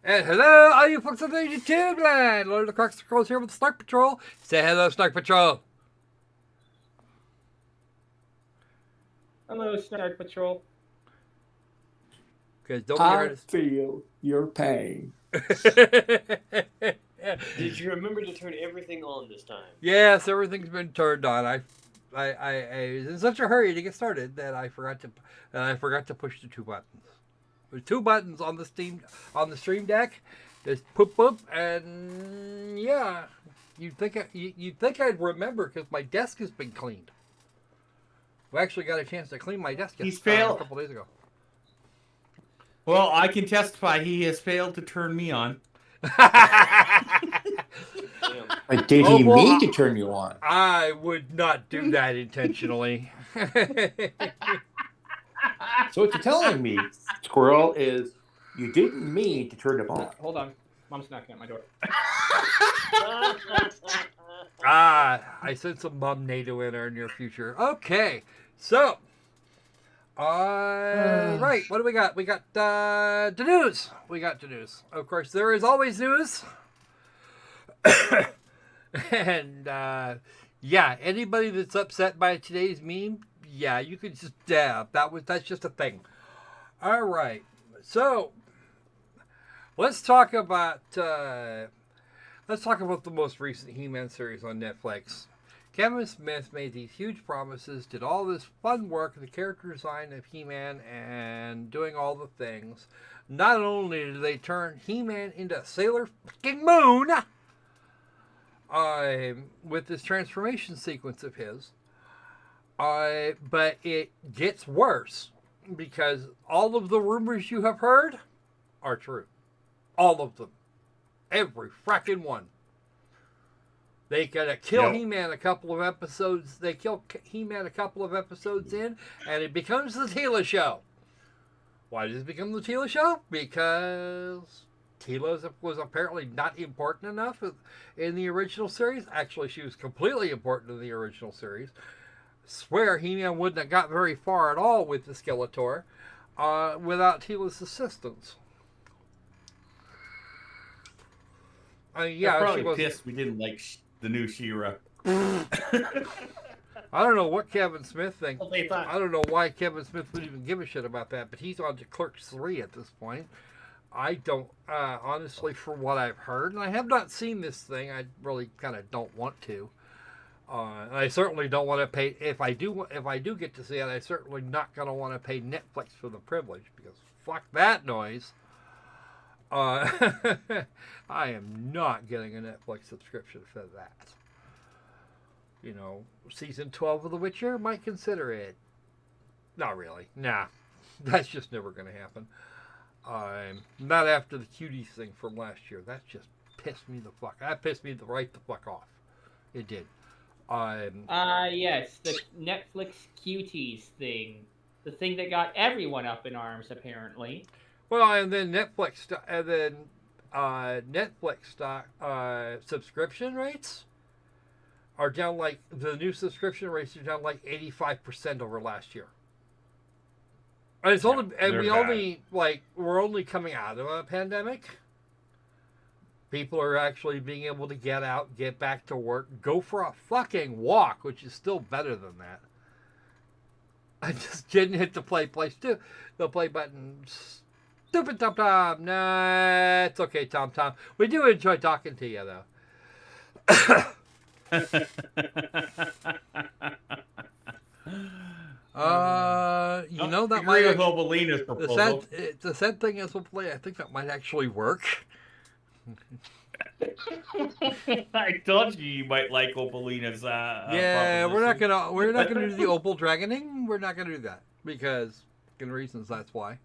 And hello, all you folks on the YouTube land. Lord of the Crocs here with the Snark Patrol. Say hello, Snark Patrol. Hello, Snark Patrol. I feel your pain. Did you remember to turn everything on this time? Yes, everything's been turned on. I was in such a hurry to get started that I forgot to push the two buttons. There's two buttons on the Stream Deck. There's poop boop, and yeah, you'd think I'd remember because my desk has been cleaned. We actually got a chance to clean my desk a couple days ago. Well, I can testify he has failed to turn me on. But did he mean to turn you on? I would not do that intentionally. So what you're telling me, Squirrel, is you didn't mean to turn him on. Hold on. Mom's knocking at my door. I sent some Mom NATO in our near future. Okay, so... right, what do we got? We got the news. We got the news. Of course, there is always news. And, yeah, anybody that's upset by today's meme, yeah, you could just, that's just a thing. All right, so, let's talk about the most recent He-Man series on Netflix. Kevin Smith made these huge promises, did all this fun work, the character design of He-Man, and doing all the things. Not only did they turn He-Man into Sailor fucking Moon with this transformation sequence of his, but it gets worse because all of the rumors you have heard are true. All of them. Every fracking one. They gotta kill He-Man a couple of episodes. They kill He-Man a couple of episodes in, and it becomes the Teela show. Why does it become the Teela show? Because Teela was apparently not important enough in the original series. Actually, she was completely important in the original series. Swear He-Man wouldn't have got very far at all with the Skeletor without Teela's assistance. Yeah, probably pissed we didn't like the new She-Ra. I don't know what Kevin Smith thinks. I don't know why Kevin Smith would even give a shit about that, but he's on to Clerks 3 at this point. I don't, honestly, from what I've heard, and I have not seen this thing, I really kind of don't want to. And I certainly don't want to pay, if I do get to see it, I'm certainly not going to want to pay Netflix for the privilege, because fuck that noise. I am not getting a Netflix subscription for that. You know, season 12 of The Witcher, might consider it. Not really. Nah. That's just never going to happen. Not after the Cuties thing from last year. That just pissed me the fuck. That pissed me right the fuck off. It did. Yes, the Netflix Cuties thing. The thing that got everyone up in arms, apparently. Well, and then Netflix subscription rates are down like, the new subscription rates are down like 85% over last year. And it's only, and we're only coming out of a pandemic. People are actually being able to get out, get back to work, go for a fucking walk, which is still better than that. I just didn't hit the play button. Stupid Tom Tom. Nah, it's okay, Tom Tom. We do enjoy talking to you, though. You know, that might with Opalina's proposal. The sad thing is, hopefully, I think that might actually work. I told you might like Opalina's. We're not gonna do the Opal Dragoning. We're not gonna do that because, in reasons, that's why.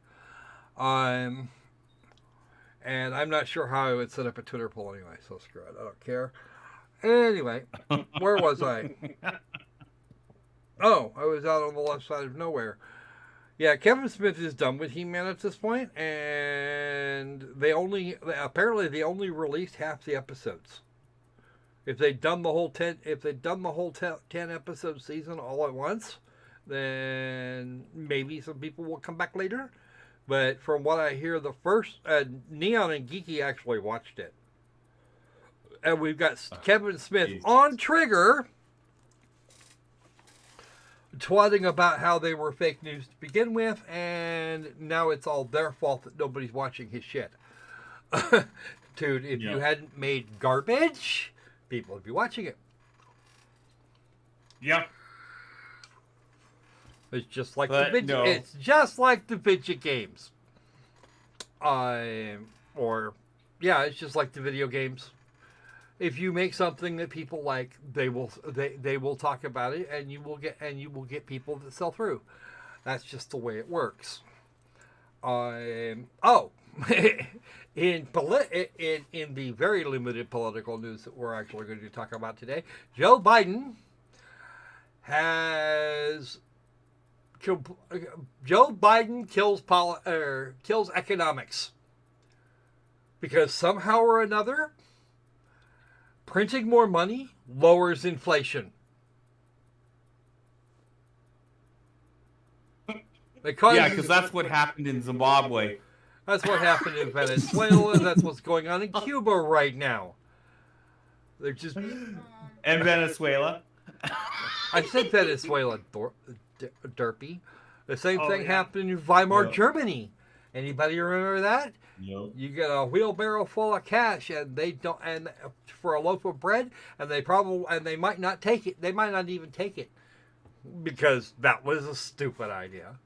And I'm not sure how I would set up a Twitter poll anyway, so screw it. I don't care. Anyway, where was I? Oh, I was out on the left side of nowhere. Yeah, Kevin Smith is done with He-Man at this point, and they only released half the episodes. If they'd done the whole 10 episode season all at once, then maybe some people will come back later. But from what I hear, the first Neon and Geeky actually watched it, and we've got Kevin Smith on Trigger twatting about how they were fake news to begin with, and now it's all their fault that nobody's watching his shit. Dude, if you hadn't made garbage, people would be watching it. Yeah. It's just like it's just like the video games. It's just like the video games. If you make something that people like, they will talk about it, and you will get people that sell through. That's just the way it works. In the very limited political news that we're actually going to talk about today, Joe Biden kills economics because somehow or another, printing more money lowers inflation. Because that's what happened in Zimbabwe. That's what happened in Venezuela. That's what's going on in Cuba right now. They're just and Venezuela. I said Venezuela, derpy. The same thing happened in Weimar, Germany. Anybody remember that? Yep. You get a wheelbarrow full of cash, and they don't, and for a loaf of bread, and they might not take it. They might not even take it because that was a stupid idea.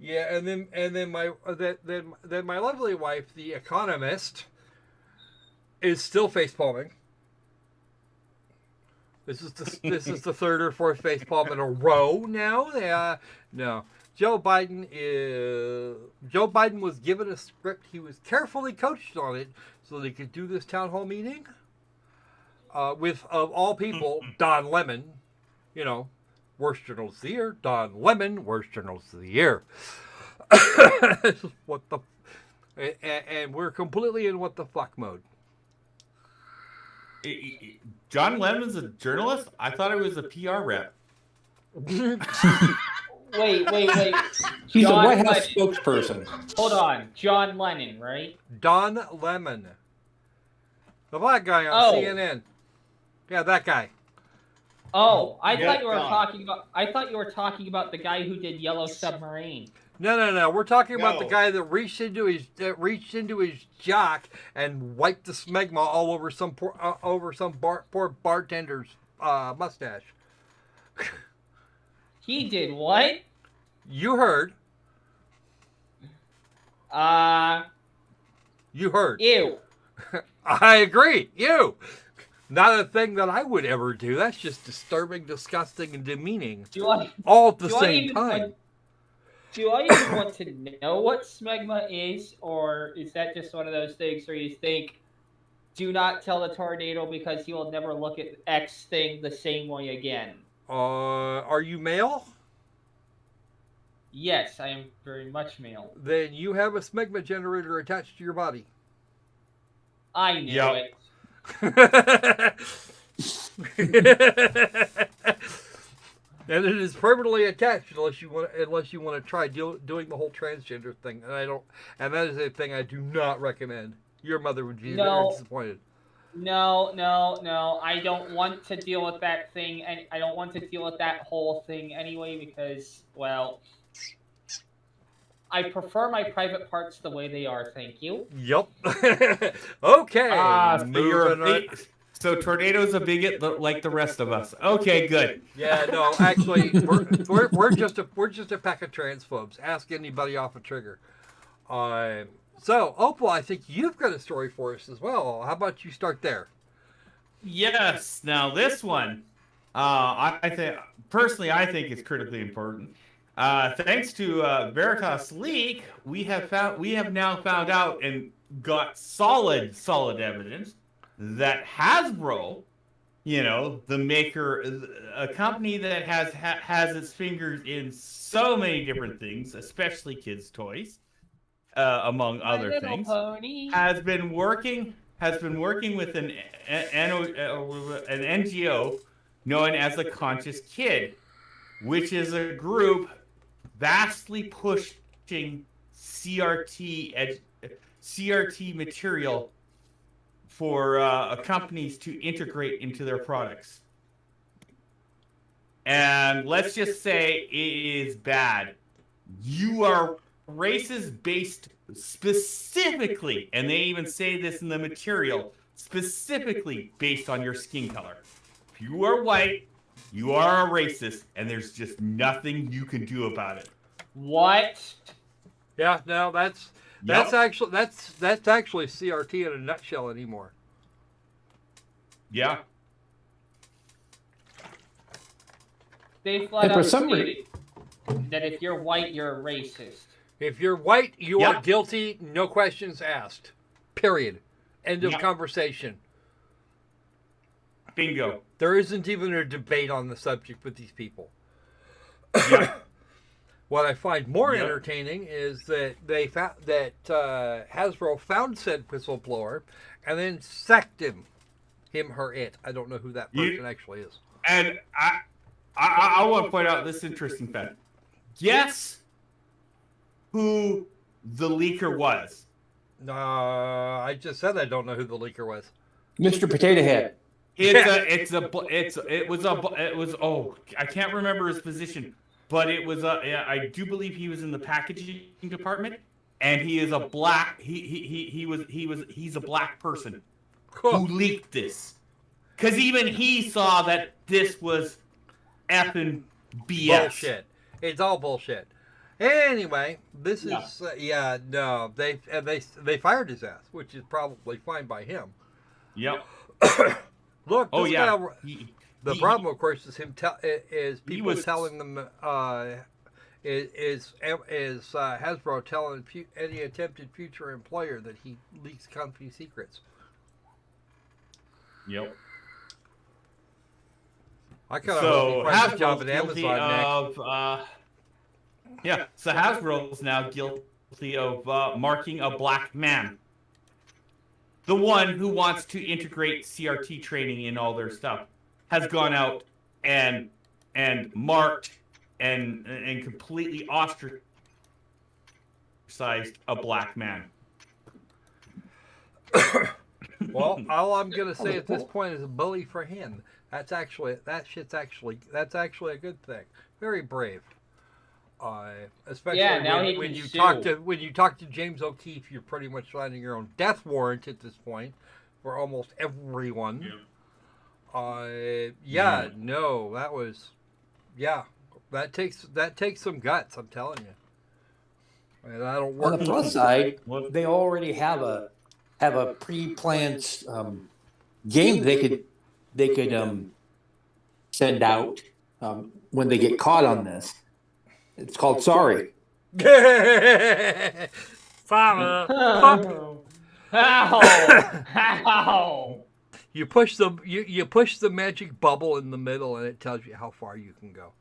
Yeah, and then my lovely wife, the economist, is still facepalming. This is the third or fourth facepalm in a row now. No. Joe Biden was given a script. He was carefully coached on it so that he could do this town hall meeting with, of all people, Don Lemon. You know, worst journalist of the year. Don Lemon, worst journalist of the year. What the... And we're completely in what the fuck mode. John Lemon's a journalist? I thought he was a PR rep. Wait. He's John a White House Lennon. spokesperson. Hold on. John Lennon, right? Don Lemon. The black guy on CNN. Yeah, that guy. Oh, I thought you were talking about the guy who did Yellow Submarine. No. We're talking about the guy that reached into his jock and wiped the smegma all over some poor bartender's mustache. He did what? You heard. You heard. Ew. I agree. You. Not a thing that I would ever do. That's just disturbing, disgusting, and demeaning. All at the same time. Do I even want to know what smegma is, or is that just one of those things where you think, do not tell the tornado because he will never look at X thing the same way again? Are you male? Yes, I am very much male. Then you have a smegma generator attached to your body. I knew it. And it is permanently attached unless you want to try doing the whole transgender thing. And that is a thing I do not recommend. Your mother would be very disappointed. No. I don't want to deal with that thing, and I don't want to deal with that whole thing anyway because, well, I prefer my private parts the way they are. Thank you. Yep. Okay. So Tornado's a bigot like the rest of us. Okay, good. Yeah, no, actually, we're just a pack of transphobes. Ask anybody off a Trigger. So Opal, I think you've got a story for us as well. How about you start there? Yes. Now this one, I think it's critically important. Thanks to Veritas Leak, we have now found out and got solid evidence that Hasbro, the maker, a company that has its fingers in so many different things, especially kids' toys, among other things, has been working with an NGO known as the Conscious Kid. which is a group vastly pushing CRT material for companies to integrate into their products. And let's just say it is bad. You are racist based specifically, and they even say this in the material, specifically based on your skin color. If you are white, you are a racist, and there's just nothing you can do about it. What? Yeah, no, that's actually CRT in a nutshell anymore. Yeah. They flat And for out some stated that if you're white, you're a racist. If you're white, you Yeah. are guilty, no questions asked. Period. End of Yeah. conversation. Bingo. There isn't even a debate on the subject with these people. Yeah. What I find more Yep. entertaining is that Hasbro found said whistleblower and then sacked him, her, it. I don't know who that person actually is. And I want to point out this interesting fact. Guess who the leaker was? I just said I don't know who the leaker was. Mr. Potato Head. It was I can't remember his position, but it was I do believe he was in the packaging department, and he is a black he's a black person who leaked this, because even he saw that this was effing BS. Bullshit. It's all bullshit. Anyway, this is they fired his ass, which is probably fine by him. Yep. Look, Oh this yeah. guy, the problem, of course, is people was telling them is Hasbro telling any attempted future employer that he leaks company secrets. Yep. I kind of So hope he finds a job Hasbro's at guilty Amazon next. of so Hasbro is now guilty of marking a black man, the one who wants to integrate CRT training in all their stuff, has gone out and marked and completely ostracized a black man. Well, all I'm gonna say at this point is a bully for him. That's actually a good thing. Very brave. Especially now he when can you sue. when you talk to James O'Keefe, you're pretty much signing your own death warrant at this point for almost everyone. That takes some guts. I'm telling you. And I don't work On the plus side, they already have a pre-planned game they could send out when they get caught on this. It's called Sorry. Father, How? you push the magic bubble in the middle, and it tells you how far you can go.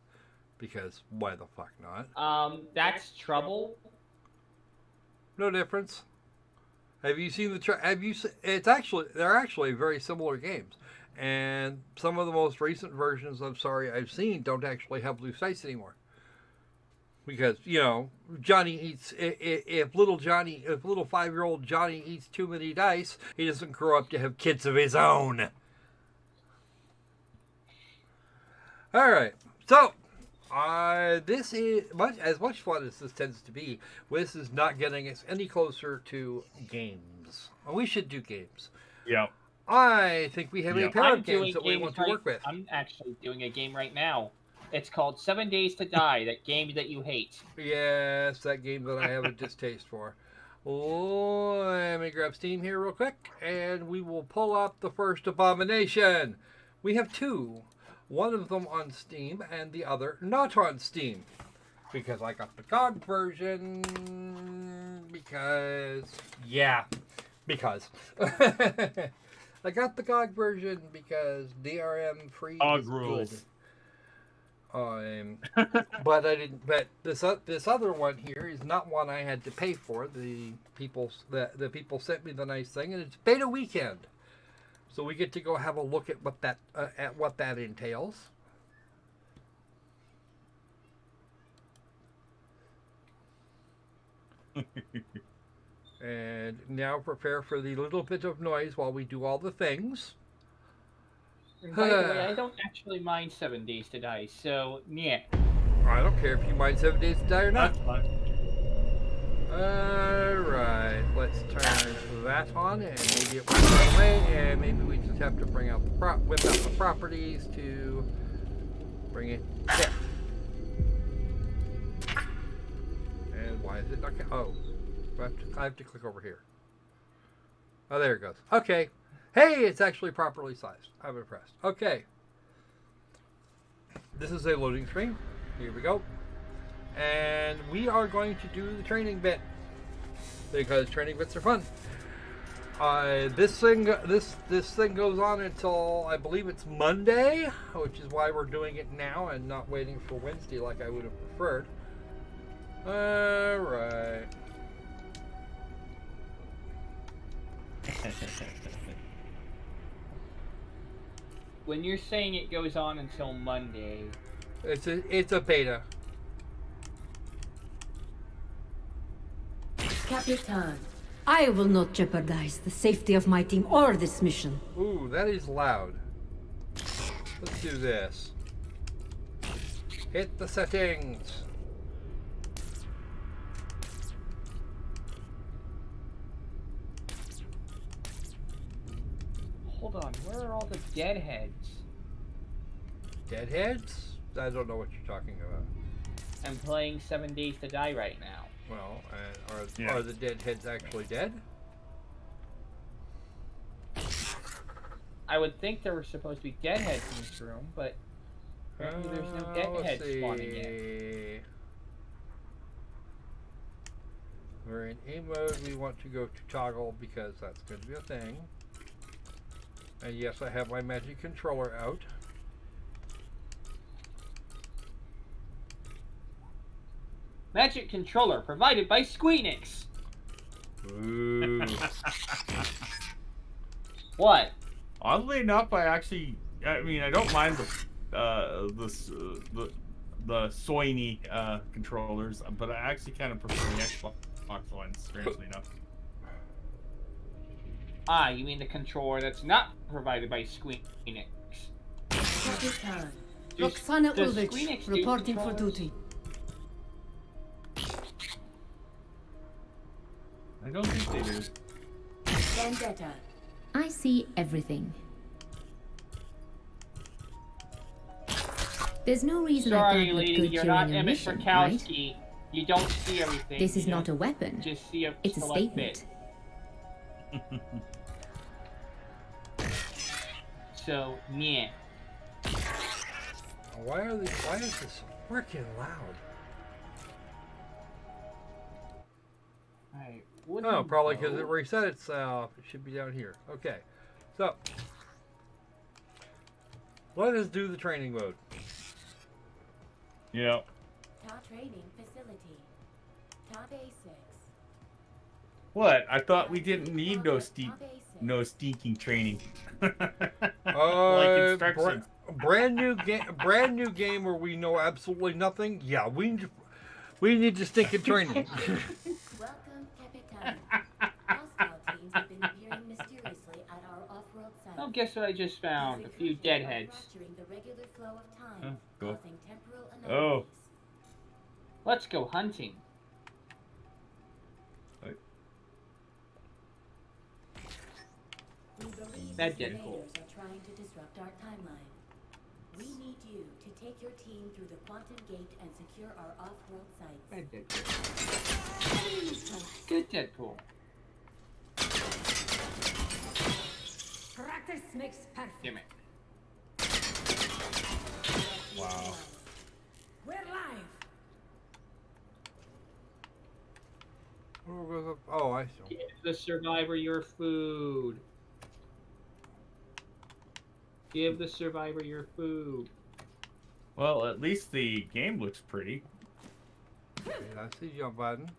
Because why the fuck not? That's trouble. No difference. Have you seen they're actually very similar games, and some of the most recent versions of Sorry I've seen don't actually have loose dice anymore. Because Johnny eats if little 5-year-old Johnny eats too many dice, he doesn't grow up to have kids of his own. All right, so. This is as much fun as this tends to be. This is not getting us any closer to games. We should do games. Yeah. I think we have a pair of games that we want to work with. I'm actually doing a game right now. It's called 7 Days to Die, that game that you hate. Yes, that game that I have a distaste for. Let me grab Steam here real quick, and we will pull up the first Abomination. We have two. One of them on Steam and the other not on Steam. Because I got the GOG version. Because. I got the GOG version because DRM free GOG is rules. good. But I didn't. But this other one here is not one I had to pay for. The people sent me the nice thing, and it's beta weekend. So we get to go have a look at what that entails. And now prepare for the little bit of noise while we do all the things. And by the way, I don't actually mind 7 Days to Die, so yeah. I don't care if you mind 7 Days to Die or not. That's fine. Alright, let's turn that on and maybe it went that way, and maybe we just have to bring out the whip out the properties to bring it there. And why is it not? Oh, I have to click over here. Oh, there it goes. Okay. Hey, it's actually properly sized. I'm impressed. Okay. This is a loading screen. Here we go. And we are going to do the training bit because training bits are fun. This thing goes on until I believe it's Monday, which is why we're doing it now and not waiting for Wednesday like I would have preferred. All right. When you're saying it goes on until Monday, It's a beta. Capitan, I will not jeopardize the safety of my team or this mission. Ooh, that is loud. Let's do this. Hit the settings. hold on, where are all the deadheads? Deadheads? I don't know what you're talking about. I'm playing 7 Days to Die right now. Well, are the deadheads actually dead? I would think there were supposed to be deadheads in this room, but apparently there's no deadheads spawning yet. We're in A mode. We want to go to toggle because that's going to be a thing. And yes, I have my magic controller out. Magic controller provided by Squeenix. Ooh. What? Oddly enough, I mean, I don't mind the Sony controllers, but I actually kind of prefer the Xbox ones, strangely enough. Ah, you mean the controller that's not provided by Squeenix? Capitan, Does- Roxana does Ulrich, Squeenix do reporting for controllers? duty. I don't think they do. Vendetta. I see everything. There's no reason I Sorry, can't look lady, good you're during not a Emmett mission, right? Furkowski. You don't see everything. This is You not a don't weapon. just see a It's a select bit. statement. So, yeah. Why is this freaking loud? Alright. Oh, probably because it reset itself. It should be down here. Okay. So, let us do the training mode. Yeah. Top training facility. Top A6. What? I thought we didn't need no stinking training. Like instructions. Brand new game where we know absolutely nothing. Yeah, we need to stinking training. Welcome, Capitan. Hostile teams have been appearing mysteriously at our off-world site. Oh, guess what I just found? A few deadheads. Fracturing the regular flow of time, Huh, go. causing temporal Oh. anomalies. Let's go hunting. We believe That these did cool. invaders are trying to disrupt our timeline. We need you to take your team through the quantum gate and secure our off-world sites. Good Deadpool. Good Deadpool. Practice makes perfect. Damn it. Wow. We're live. Oh, I see. Give the survivor your food. Give the survivor your food. Well, at least the game looks pretty. Okay, I see jump button.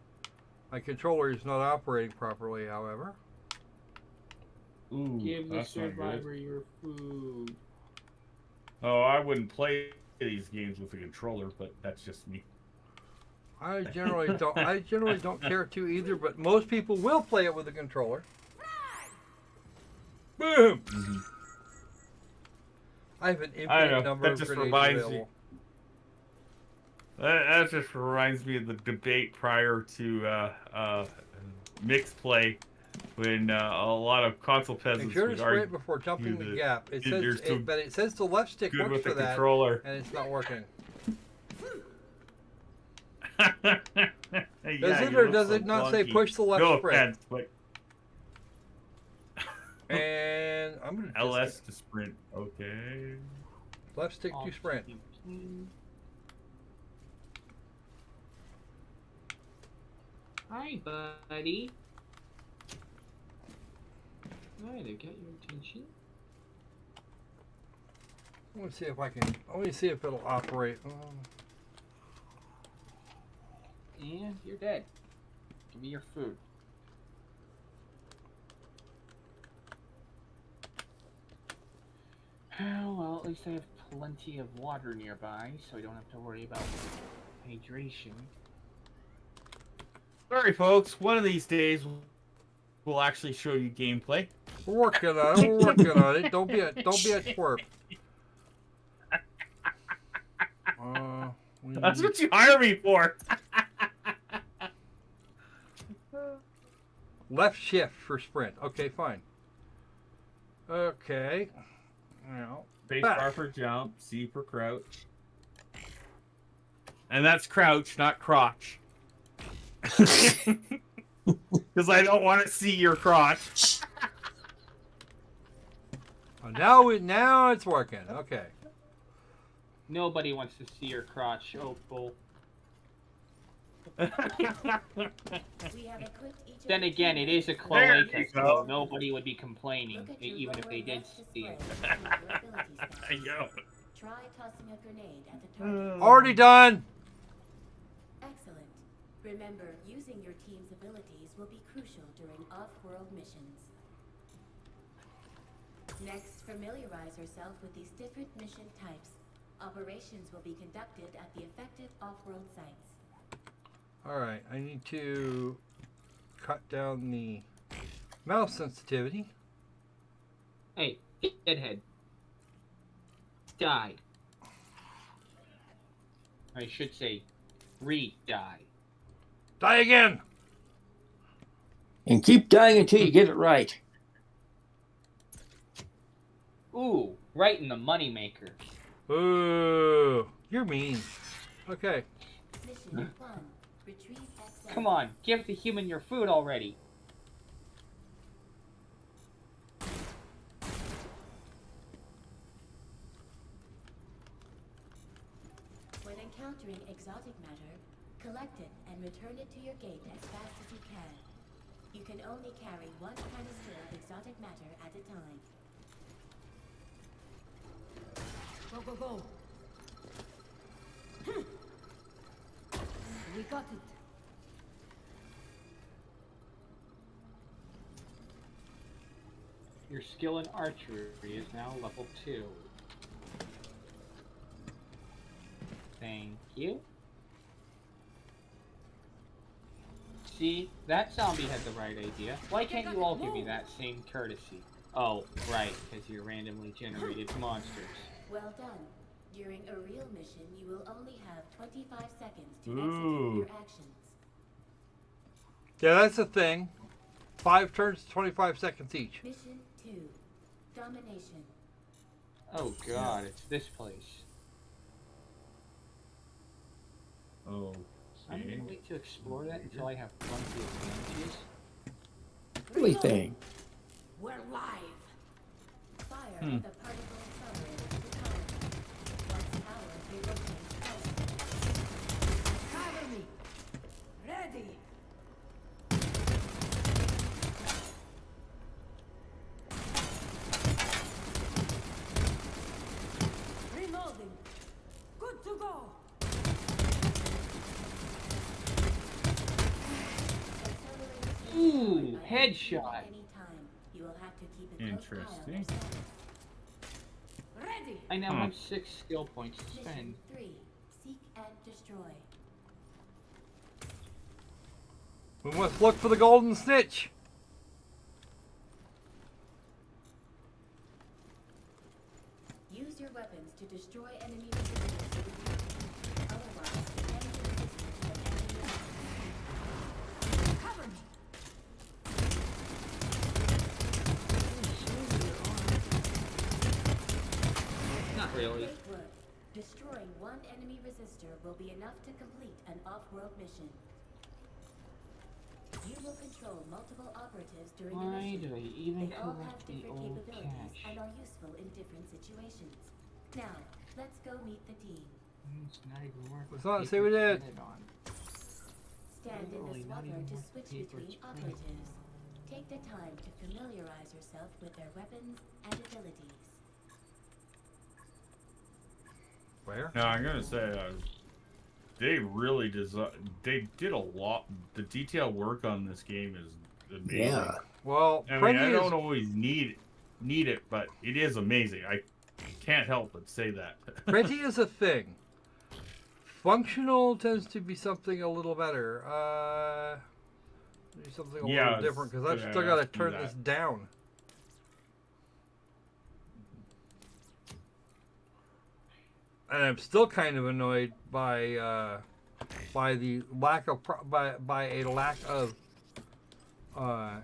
My controller is not operating properly, however. Ooh, Give the that's not good. survivor your food. Oh, I wouldn't play these games with a controller, but that's just me. I generally don't. I generally don't care to either, but most people will play it with a controller. Boom! Mhm. I have an I infinite don't know. number That of just grenades reminds me. available. That just reminds me of the debate prior to mixed play, when a lot of console Make peasants sure to would spray it argue before jumping the that gap. It you're says, so but it says the left stick good works with for the that, controller. and it's not working. Yeah, Does it you or look does so it not say clunky. push the left No sprint? offense, but And I'm gonna just LS to sprint. Okay. left stick to sprint. Hi, buddy. Trying to get your attention. Let me see if I can. Let me see if it'll operate. And you're dead. Give me your food. Well, at least I have plenty of water nearby, so I don't have to worry about hydration. Sorry, folks. One of these days, we'll actually show you gameplay. We're working on it. We're working on it. Don't be a twerp. That's what you hire me for. Left shift for sprint. Okay, fine. Okay. Now, Space back. bar for jump, C for crouch. And that's crouch, not crotch. Because I don't want to see your crotch. Oh, now it's working. Okay. Nobody wants to see your crotch, Opal. We have equipped each of Then the again, it is a There cloaca, you so go. nobody would be complaining, Look at your even if lower they did left see it. display to see your ability I stats. know. Try tossing a grenade at the target. Already done. Excellent. Remember, using your team's abilities will be crucial during off-world missions. Next, familiarize yourself with these different mission types. Operations will be conducted at the effective off-world sites. All right. I need to cut down the mouse sensitivity. Hey, deadhead. Die. I should say, re-die. Die again. And keep dying until you get it right. Ooh, right in the moneymaker. Ooh, you're mean. Okay. Mission 1. Retrieve XM. Come on, give the human your food already. When encountering exotic matter, collect it and return it to your gate as fast as you can. You can only carry one canister of exotic matter at a time. Go, go, go. We got it. Your skill in archery is now level 2. Thank you. See, that zombie had the right idea. Why can't you all give me that same courtesy? Oh, right, because you're randomly generated monsters. Well done. During a real mission, you will only have 25 seconds to Ooh. execute your actions. Yeah, that's the thing. 5 turns, 25 seconds each. Mission 2. Domination. Oh god, it's this place. Oh. I'm gonna wait to explore that until I have plenty of advantages. Everything. We're live. Fire at the particle accelerator to the power. Once power relocates elsewhere. Cover me. Ready. Reloading. Good to go. Ooh, headshot. You will have to keep a close eye on Interesting. yourself. Ready. I now have 6 skill points to Mission spend. 3. Seek and destroy. We must look for the golden snitch. Use your weapons to destroy enemy resistance to the attack. Otherwise, enemy resistance to the enemy. Cover me. Not really. Great work. Destroying one enemy resistor will be enough to complete an off-world mission. You will control multiple operatives during the Why mission. do I even They all have collect the different old capabilities cash? and are useful in different situations. Now, let's go meet the team. It's not even worth Let's the not say paper we did. it's printed on. Stand in Literally the not swapper even to worth the switch paper between it's printed operatives. Take the time to familiarize yourself with their weapons and abilities. Where? Now I'm gonna say they really they did a lot. The detail work on this game is amazing. Yeah. Well, I mean, Freddy I is don't always need it, but it is amazing. I can't help but say that. Freddy is a thing. Functional tends to be something a little better. Do something a Yeah, little different because I've yeah, still got to do turn that. this down. And I'm still kind of annoyed by the lack of by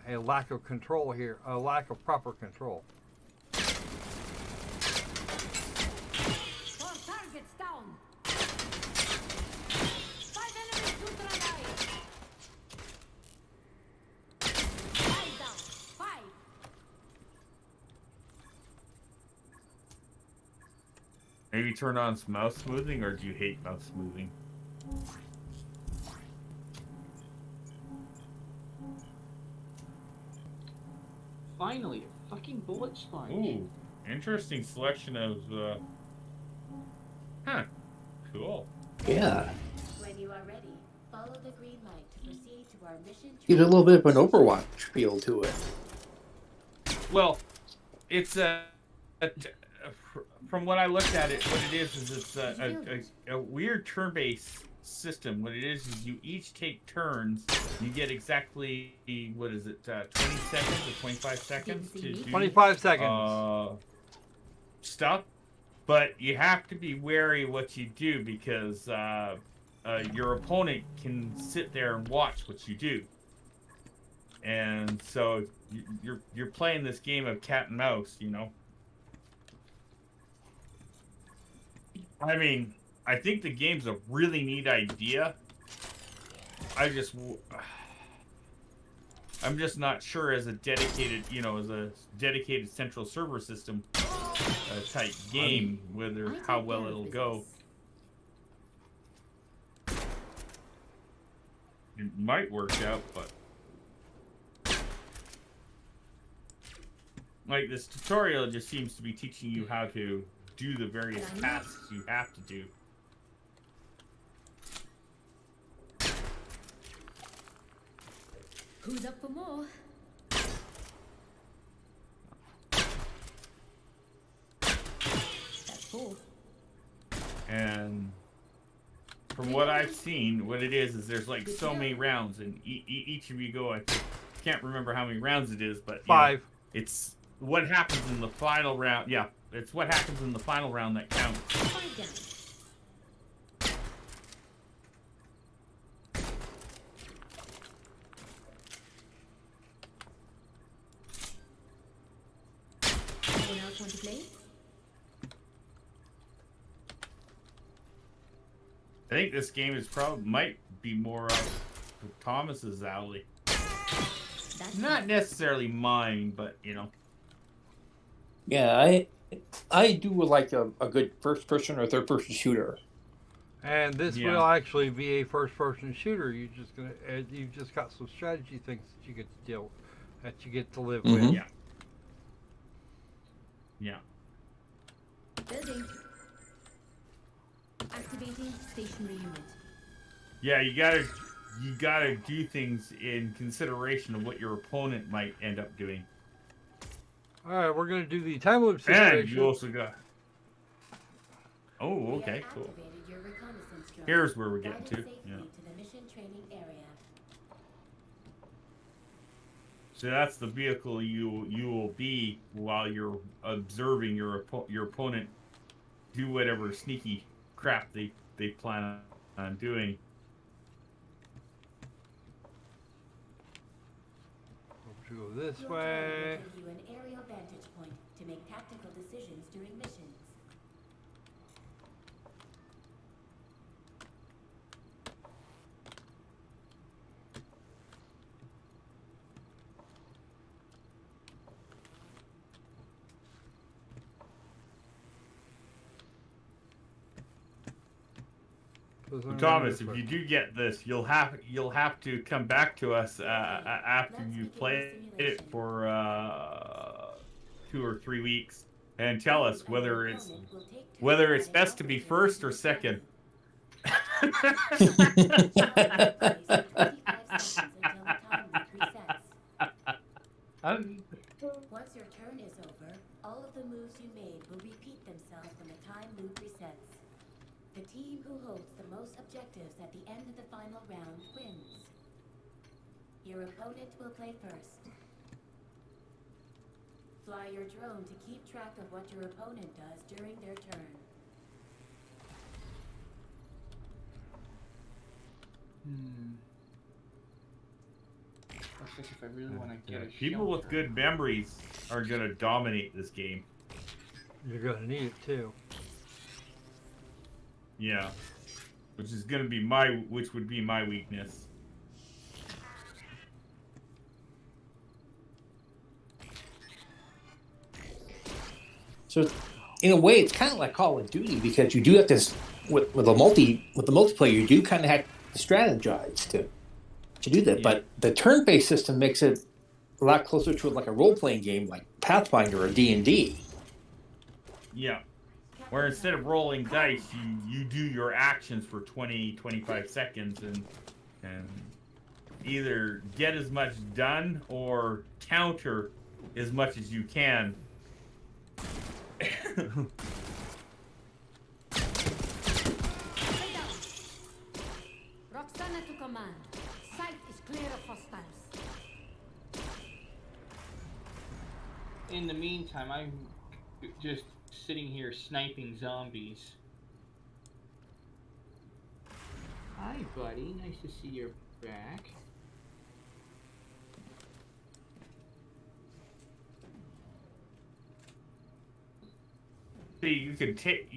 a lack of control here, a lack of proper control. 4 targets down. 5 enemies neutralized. 5 down. 5. Maybe turn on some mouse smoothing, or do you hate mouse smoothing? Finally, a fucking bullet sponge. Ooh, interesting selection of. Huh. Cool. Yeah. When you are ready, follow the green light to proceed to our mission. Gives a little bit of an Overwatch feel to it. Well, it's from what I looked at it, what it is it's a weird turn-based system. What it is you each take turns. You get exactly, what is it, 20 seconds or 25 seconds to do 25 seconds. Stuff. But you have to be wary what you do because your opponent can sit there and watch what you do. And so you're playing this game of cat and mouse, you know. I mean, I think the game's a really neat idea. I'm just not sure as a dedicated, central server system type game, whether how well it'll go. It might work out, but like this tutorial just seems to be teaching you how to do the various tasks you have to do. Who's up for more? That's 4. And from what I've seen, what it is there's like so many rounds, and each of you go. I can't remember how many rounds it is, but 5. It's what happens in the final round. Yeah, it's what happens in the final round that counts. 5 down. Anyone else want to play? I think this game is might be more up Thomas's alley. That's Not necessarily mine, but Yeah, I do like a good first person or third person shooter. And this Yeah. will actually be a first-person shooter. You've just got some strategy things that you get to live with. Mhm. Yeah. Yeah. building. Activating stationary unit. Yeah, you gotta do things in consideration of what your opponent might end up doing. All right, we're gonna do the time loop And situation. you also got. Oh, We okay, have cool. activated your reconnaissance drone. Here's where we're Guide getting it to. safely Yeah. to the mission training area. So that's the vehicle you will be while you're observing your opponent do whatever sneaky crap they plan on doing. Hope to go this Your way. drone will give you an aerial vantage point to make tactical decisions during missions. Thomas, if you do get this, you'll have to come back to us after you play it for 2 or 3 weeks and tell us whether it's best to be first or second. Once your turn is over, all of the moves you made will repeat themselves when the time loop resets. The team who holds the most objectives at the end of the final round wins. Your opponent will play first. Fly your drone to keep track of what your opponent does during their turn. If I really want to get a People with good memories are gonna dominate this game. You're gonna need it too. Yeah, which would be my weakness. So, in a way, it's kind of like Call of Duty because you do have to, with the multiplayer, you do kind of have to strategize to do that. Yeah. But the turn-based system makes it a lot closer to like a role-playing game like Pathfinder or D&D. Yeah. Where instead of rolling dice, you do your actions for 20-25 seconds and either get as much done or counter as much as you can. Roxana to command. Sight is clear of hostiles. In the meantime, I'm just sitting here sniping zombies. Hi, buddy. Nice to see you're back. See, you can take,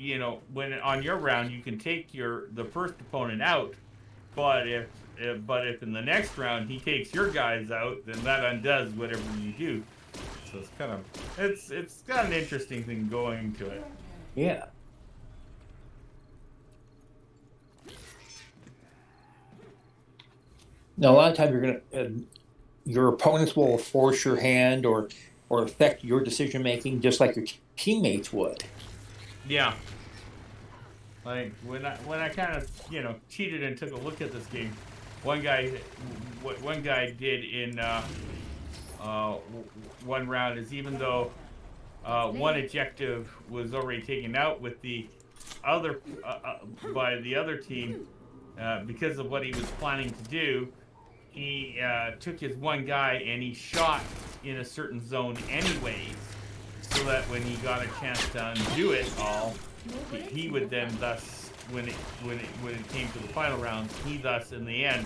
when on your round you can take the first opponent out, but if in the next round he takes your guys out, then that undoes whatever you do. So it's got an interesting thing going to it. Yeah. Now, a lot of times your opponents will force your hand or affect your decision making, just like your teammates would. Yeah. Like when I kind of cheated and took a look at this game, what one guy did in one round is, even though one objective was already taken out with the other by the other team, because of what he was planning to do, he took his one guy and he shot in a certain zone anyways, so that when he got a chance to undo it all, he would then thus, when it came to the final round, he thus in the end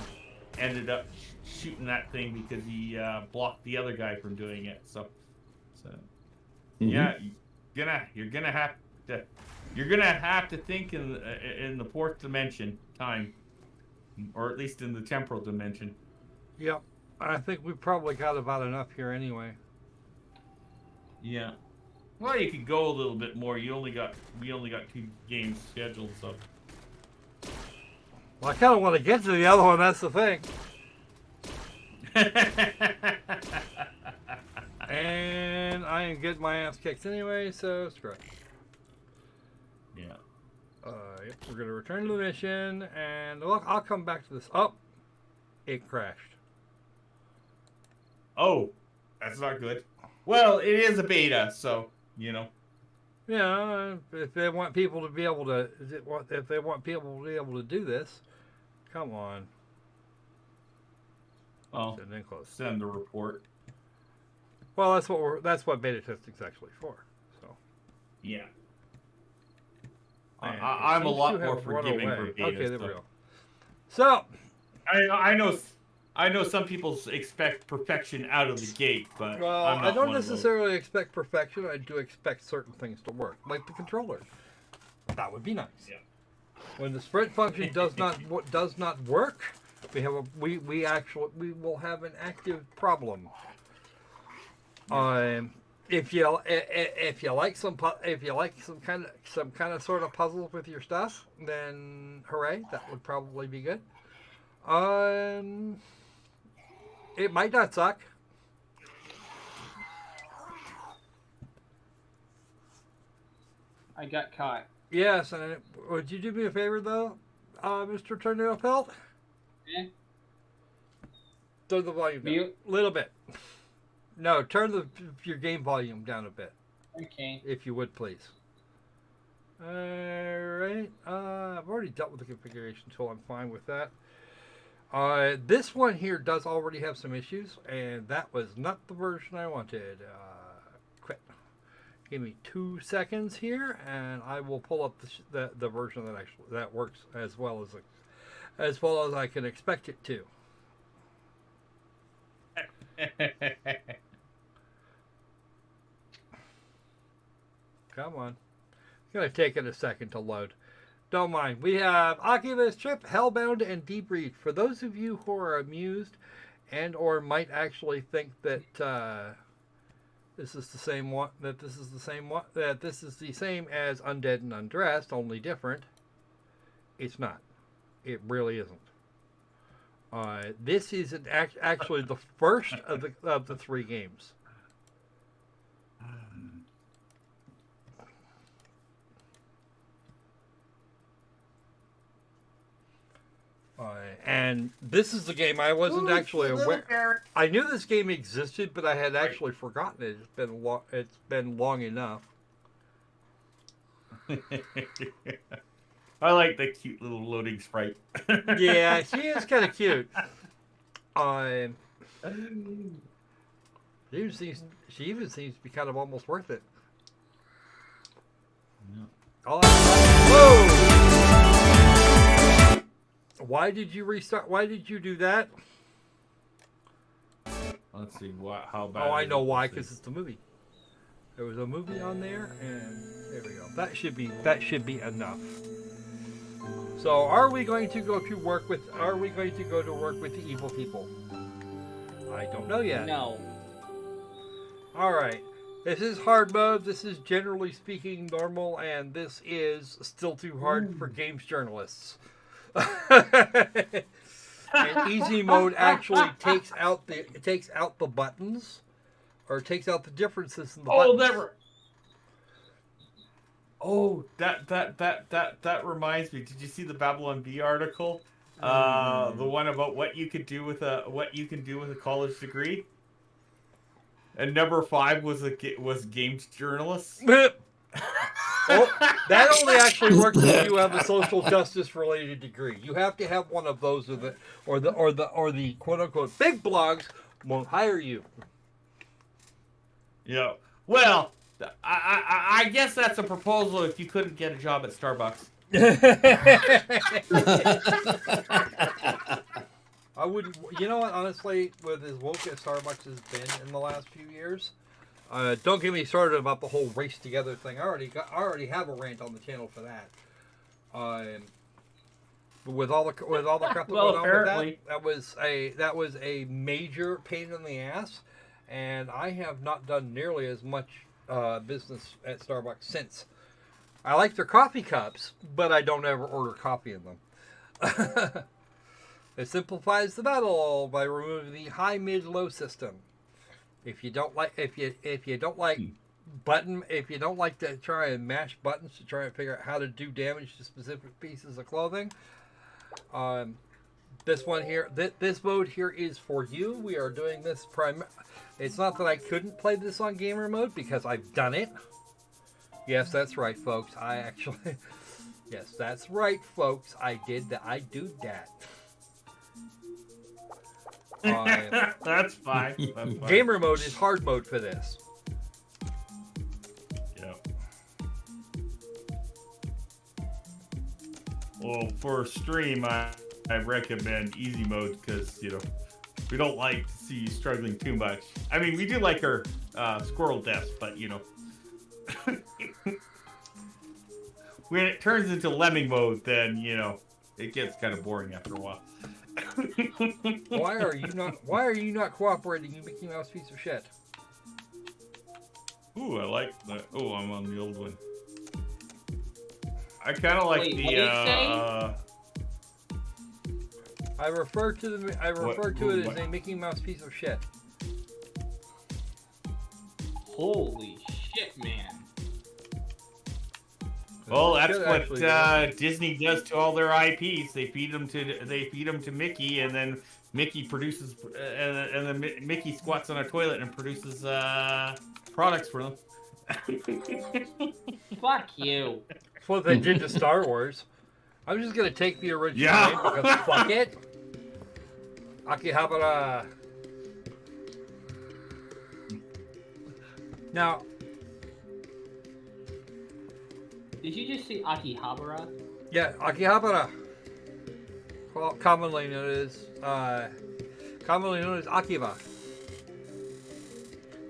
ended up shooting that thing because he blocked the other guy from doing it. So yeah, you're gonna have to think in the fourth dimension time, or at least in the temporal dimension. Yep. I think we probably got about enough here anyway. Yeah. Well, you could go a little bit more. We only got 2 games scheduled, so. Well, I kind of want to get to the other one. That's the thing. And I am getting my ass kicked anyway, so screw it. Yeah. Yep, we're gonna return to the mission, and look, I'll come back to this. Oh, it crashed. Oh, that's not good. Well, it is a beta, so Yeah, if they want people to be able to, if they want people to be able to do this, come on. Oh, Send in close. send the report. Well, that's what beta testing's actually for. So. Yeah. Man, I'm a these lot two more have run forgiving away. for beta. Okay, there we go. So, I know some people expect perfection out of the gate, but well, I'm not I don't one of those. necessarily expect perfection. I do expect certain things to work, like the controller. That would be nice. Yeah. When the sprint function does not work, we will have an active problem. If you like some kind of sort of puzzles with your stuff, then hooray, that would probably be good. It might not suck. I got caught. Yes, and would you do me a favor though, Mr. Tornado Pelt? Yeah. Turn the volume down a little bit. No, turn your game volume down a bit. Okay. If you would, please. All right. I've already dealt with the configuration tool. I'm fine with that. This one here does already have some issues, and that was not the version I wanted. Quit. Give me 2 seconds here, and I will pull up the version that works as well as I can expect it to. Come on. It's going to take it a second to load. Don't mind. We have Akiba's Trip, Hellbound, and Debriefed. For those of you who are amused and or might actually think that this is the same one, that this is the same as Undead and Undressed, only different, it's not. It really isn't. This is actually the first of the 3 games. And this is the game I wasn't actually aware. I knew this game existed, but I had actually forgotten it. It's been long enough. I like the cute little loading sprite. Yeah, she is kind of cute. She even seems to be kind of almost worth it. Yeah. Whoa! Why did you restart? Why did you do that? Let's see how bad. Oh, I know why. Because it's the movie. There was a movie on there, and there we go. That should be enough. So, are we going to go to work with the evil people? I don't know yet. No. All right. This is hard mode. This is generally speaking normal, and this is still too hard for games journalists. And easy mode actually takes out the buttons, or takes out the differences in the buttons. That reminds me. Did you see the Babylon Bee article? The one about what you can do with a college degree. And number 5 was games journalist. Well, that only actually works if you have a social justice related degree. You have to have one of those, or the quote unquote big blogs won't hire you. Yeah. Well, I guess that's a proposal if you couldn't get a job at Starbucks. I wouldn't. You know what? Honestly, with as woke as Starbucks has been in the last few years. Don't get me started about the whole race together thing. I already have a rant on the channel for that. With all the crap that went on with that was a major pain in the ass, and I have not done nearly as much business at Starbucks since. I like their coffee cups, but I don't ever order coffee in them. It simplifies the battle by removing the high, mid, low system. If you don't like to try and mash buttons to try and figure out how to do damage to specific pieces of clothing, this one here, this mode here is for you. We are doing this It's not that I couldn't play this on gamer mode because I've done it. Yes, that's right, folks. Yes, that's right, folks. I do that. That's fine. That's fine. Gamer mode is hard mode for this. Yeah. Well, for stream, I recommend easy mode because, you know, we don't like to see you struggling too much. I mean, we do like our squirrel deaths, but, you know. When it turns into lemming mode, then, you know, it gets kind of boring after a while. Why are you not cooperating, you Mickey Mouse piece of shit? Ooh, I like that. Oh, I'm on the old one. I kind of like Wait, the what did it say? I refer to it as what? a Mickey Mouse piece of shit. Holy shit, man. Well, that's Should what actually Disney does to all their IPs. They feed them to Mickey, and then Mickey produces, and then Mickey squats on a toilet and produces products for them. Fuck you. That's what they did to Star Wars. I'm just gonna take the original Yeah. name because fuck it. Akihabara. Now, Did you just say Akihabara? yeah, Akihabara, commonly known as Akiba.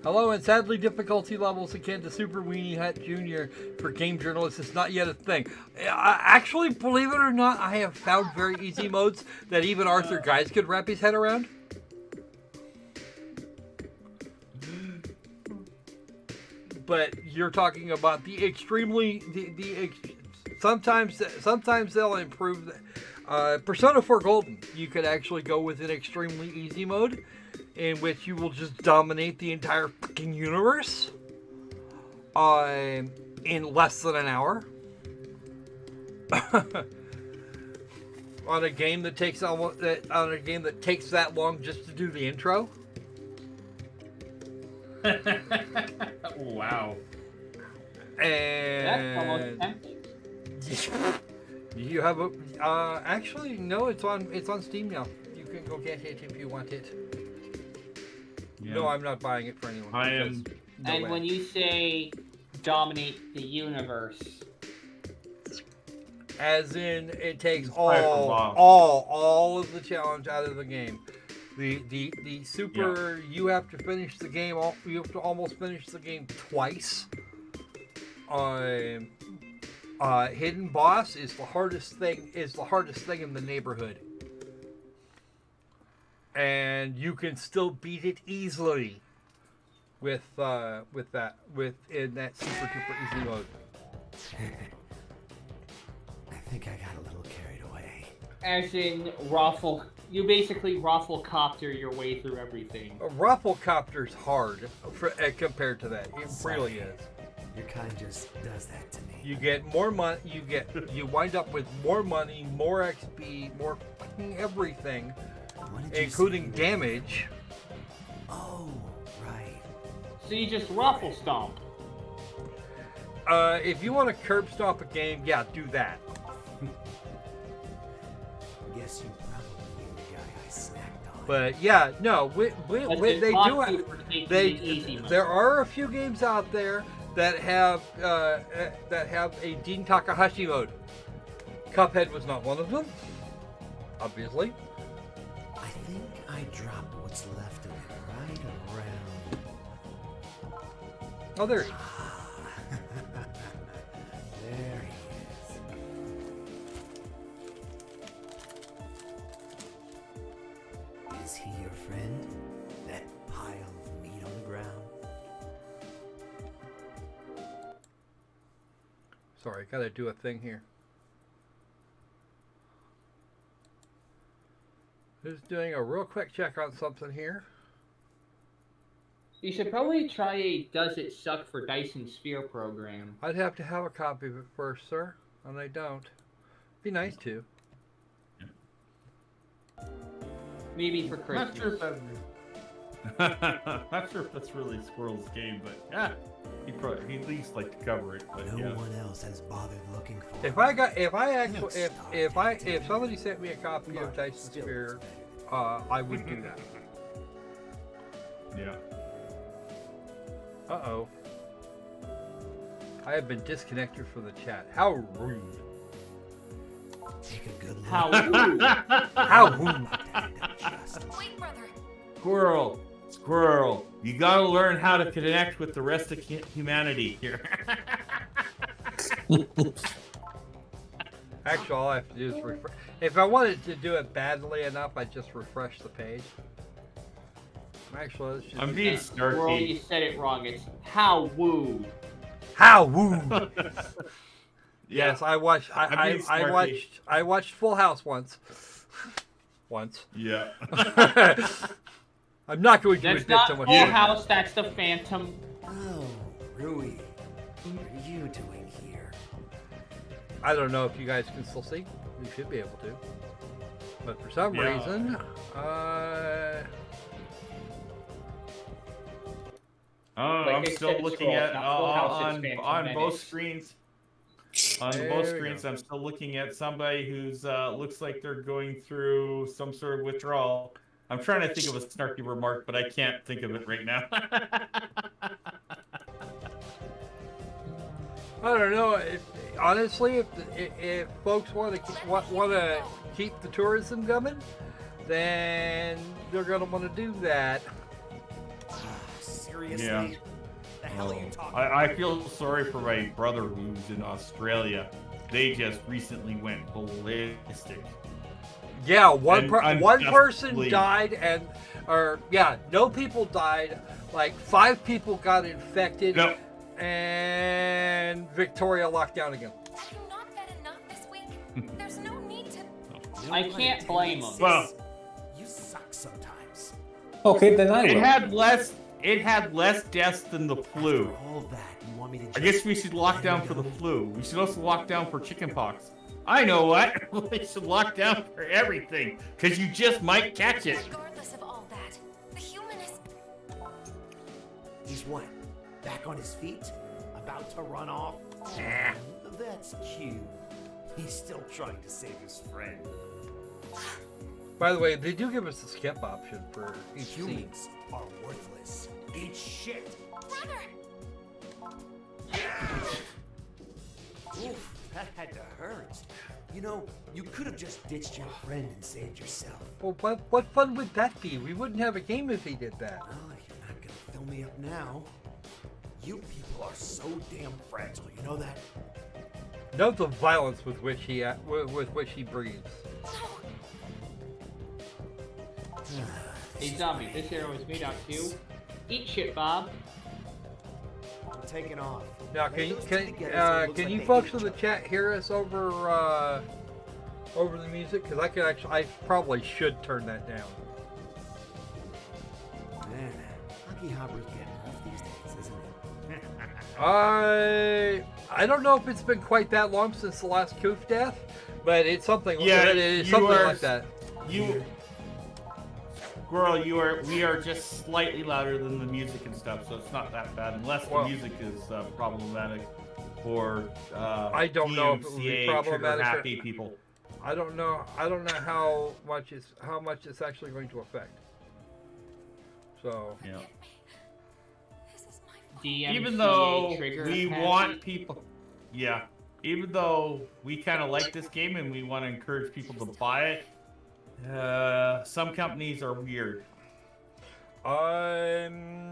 Hello, and sadly, difficulty levels akin to Super Weenie Hut Jr. for game journalists is not yet a thing. Actually, believe it or not, I have found very easy modes that even Arthur Guys could wrap his head around. But you're talking about the extremely sometimes they'll improve. Persona 4 Golden, you could actually go with an extremely easy mode, in which you will just dominate the entire fucking universe in less than an hour. on a game that takes that long just to do the intro. Wow. That's almost And tempting. you have a actually no, it's on Steam now. You can go get it if you want it. Yeah. No, I'm not buying it for anyone. I am- because no And way. when you say dominate the universe, As in, it takes Fire for Bob. all of the challenge out of the game. The super, you have to finish the game. You have to almost finish the game twice. Hidden boss is the hardest thing. In the neighborhood, and you can still beat it easily with in that super duper easy mode. I think I got a little carried away. as in you basically rafflecopter your way through everything. A Rafflecopter's hard compared to that. It really is. Your kind just does that to me. You get more money. You wind up with more money, more XP, more fucking everything, What did you including say? damage. Oh, right. So you just raffle stomp. If you want to curb stomp a game, yeah, do that. Guess you probably mean the guy I snacked on. But yeah, no, But they it's do. not Have, super taking it easy mode. there are a few games out there that have a Dean Takahashi mode. Cuphead was not one of them, obviously. I think I dropped what's left of it right around. Oh, there. There he is. Is he your friend? That pile of meat on the ground? Sorry, gotta do a thing here. Just doing a real quick check on something here. You should probably try a Does It Suck for Dyson Sphere program. I'd have to have a copy of it first, sir, and I don't. Be nice to. Maybe for Not Christmas. sure if that's really Squirrel's game, but yeah, he'd at least like to cover it. But No yeah. one else has bothered looking for If it. if somebody sent me a copy of Dyson Sphere, I would do that. Yeah. Uh-oh. I have been disconnected from the chat. How rude. Take a good look. How rude. How rude. Wait, brother. Squirrel, you gotta learn how to connect with the rest of humanity here. Actually, all I have to do is refresh. If I wanted to do it badly enough, I'd just refresh the page. Actually, let's just I'm being Squirrel, you snarky. said it wrong. It's how woo. How rude. Yeah. Yes, I watched. I'm being snarky. I watched Full House once. Once. Yeah. I'm not going to That's admit not so much. Full House. That's the Phantom. Oh, Rui. What are you doing here? I don't know if you guys can still see. You should be able to. But for some Yeah. reason, Oh, Like I'm I still said, looking Scroll, at not Full House, it's Phantom on both Menace. screens. On There both we screens, go. I'm still looking at somebody who's looks like they're going through some sort of withdrawal. I'm trying to think of a snarky remark, but I can't think of it right now. I don't know. Honestly, if folks want to keep the tourism coming, then they're going to want to do that. Seriously? Yeah. The hell are you talking I feel sorry for my brother who's in Australia. They just recently went ballistic. Yeah, one And person unjustly. died, no people died. Like 5 people got infected, No. and Victoria locked down again. Have you not fed enough this week? There's no need to. I can't blame him. Well, You suck sometimes. Okay, then I it will. had less deaths than the flu. After all that, you want me to I guess we should lock down for the flu. We should also lock down for chickenpox. I know what. We should lock down for everything, because you just might catch it. Regardless of all that, the human is. He's what? Back on his feet? About to run off? That's cute. He's still trying to save his friend. By the way, they do give us a skip option for each scene. Humans are worthless. Eat shit. Brother! Oof, that had to hurt. You know, you could have just ditched your friend and saved yourself. Well, what fun would that be? We wouldn't have a game if he did that. Well, you're not gonna fill me up now. You people are so damn fragile, you know that? Note the violence with which he breathes. Hey, zombie, this arrow is made out to eat shit, Bob. I'm taking off. Now, Lay those two together so it looks can like you they folks hate in the each chat hear us over the music? Because I probably should turn that down. other. Man, Akihabara's getting rough these days, isn't it? I don't know if it's been quite that long since the last Koof death, but it's something. Yeah, it's you something are- like that. Squirrel, we are just slightly louder than the music and stuff, so it's not that bad, unless Well- the music is problematic for I don't know if it would be DMCA problematic or- trigger-happy people. I don't know how much it's actually going to affect. So Yeah. This is my fault. DMCA Even though trigger we happy. want people, yeah, even though we kind of like this game and we want to encourage people to buy it, some companies are weird. I'm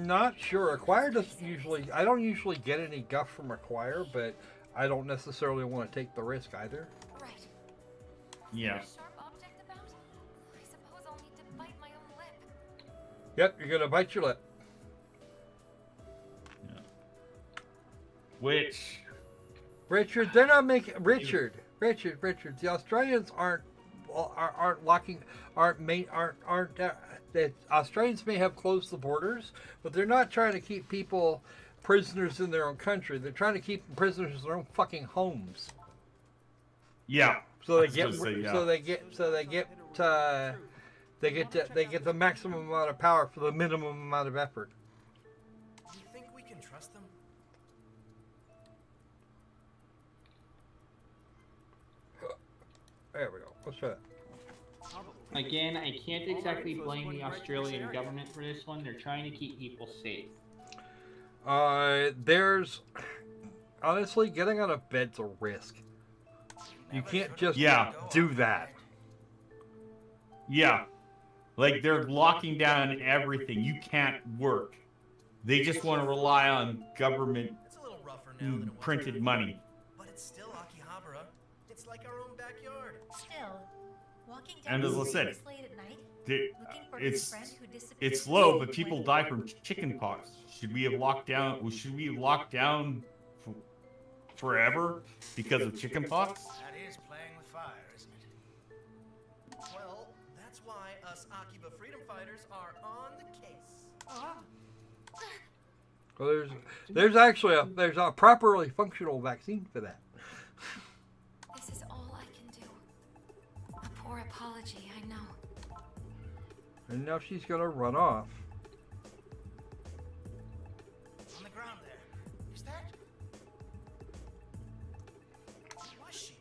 not sure. Acquire doesn't usually. I don't usually get any guff from Acquire, but I don't necessarily want to take the risk either. Right. Yeah. A sharp object about? I suppose I'll need to bite my own lip. Yep, you're gonna bite your lip. Which, Richard, they're not making Richard. The Australians aren't locking, the Australians may have closed the borders, but they're not trying to keep people prisoners in their own country. They're trying to keep them prisoners in their own fucking homes. yeah. So they I was get, gonna say, yeah. they get the maximum amount of power for the minimum amount of effort. Do you think we can trust them? There we go. Let's try that. Probably. Again, I can't exactly blame the Australian government for this one. They're trying to keep people safe. There's honestly getting out of bed's a risk. You can't just do that. Yeah. Like they're locking down everything. You can't work. They just want to rely on government printed money. But it's still Akihabara. It's like our own backyard. Still, walking And down as the I street said, this late at night, looking for his it's friend who disappeared. it's low, but people die from chicken pox. Should we have locked down? Should we have locked down forever because of chicken pox? That is playing with fire, isn't it? Well, that's why us Akiba freedom fighters are on the case. Well, there's actually there's a properly functional vaccine for that. This is all I can do. A poor apology, I know. And now she's gonna run off. On the ground there. Is that? Was she?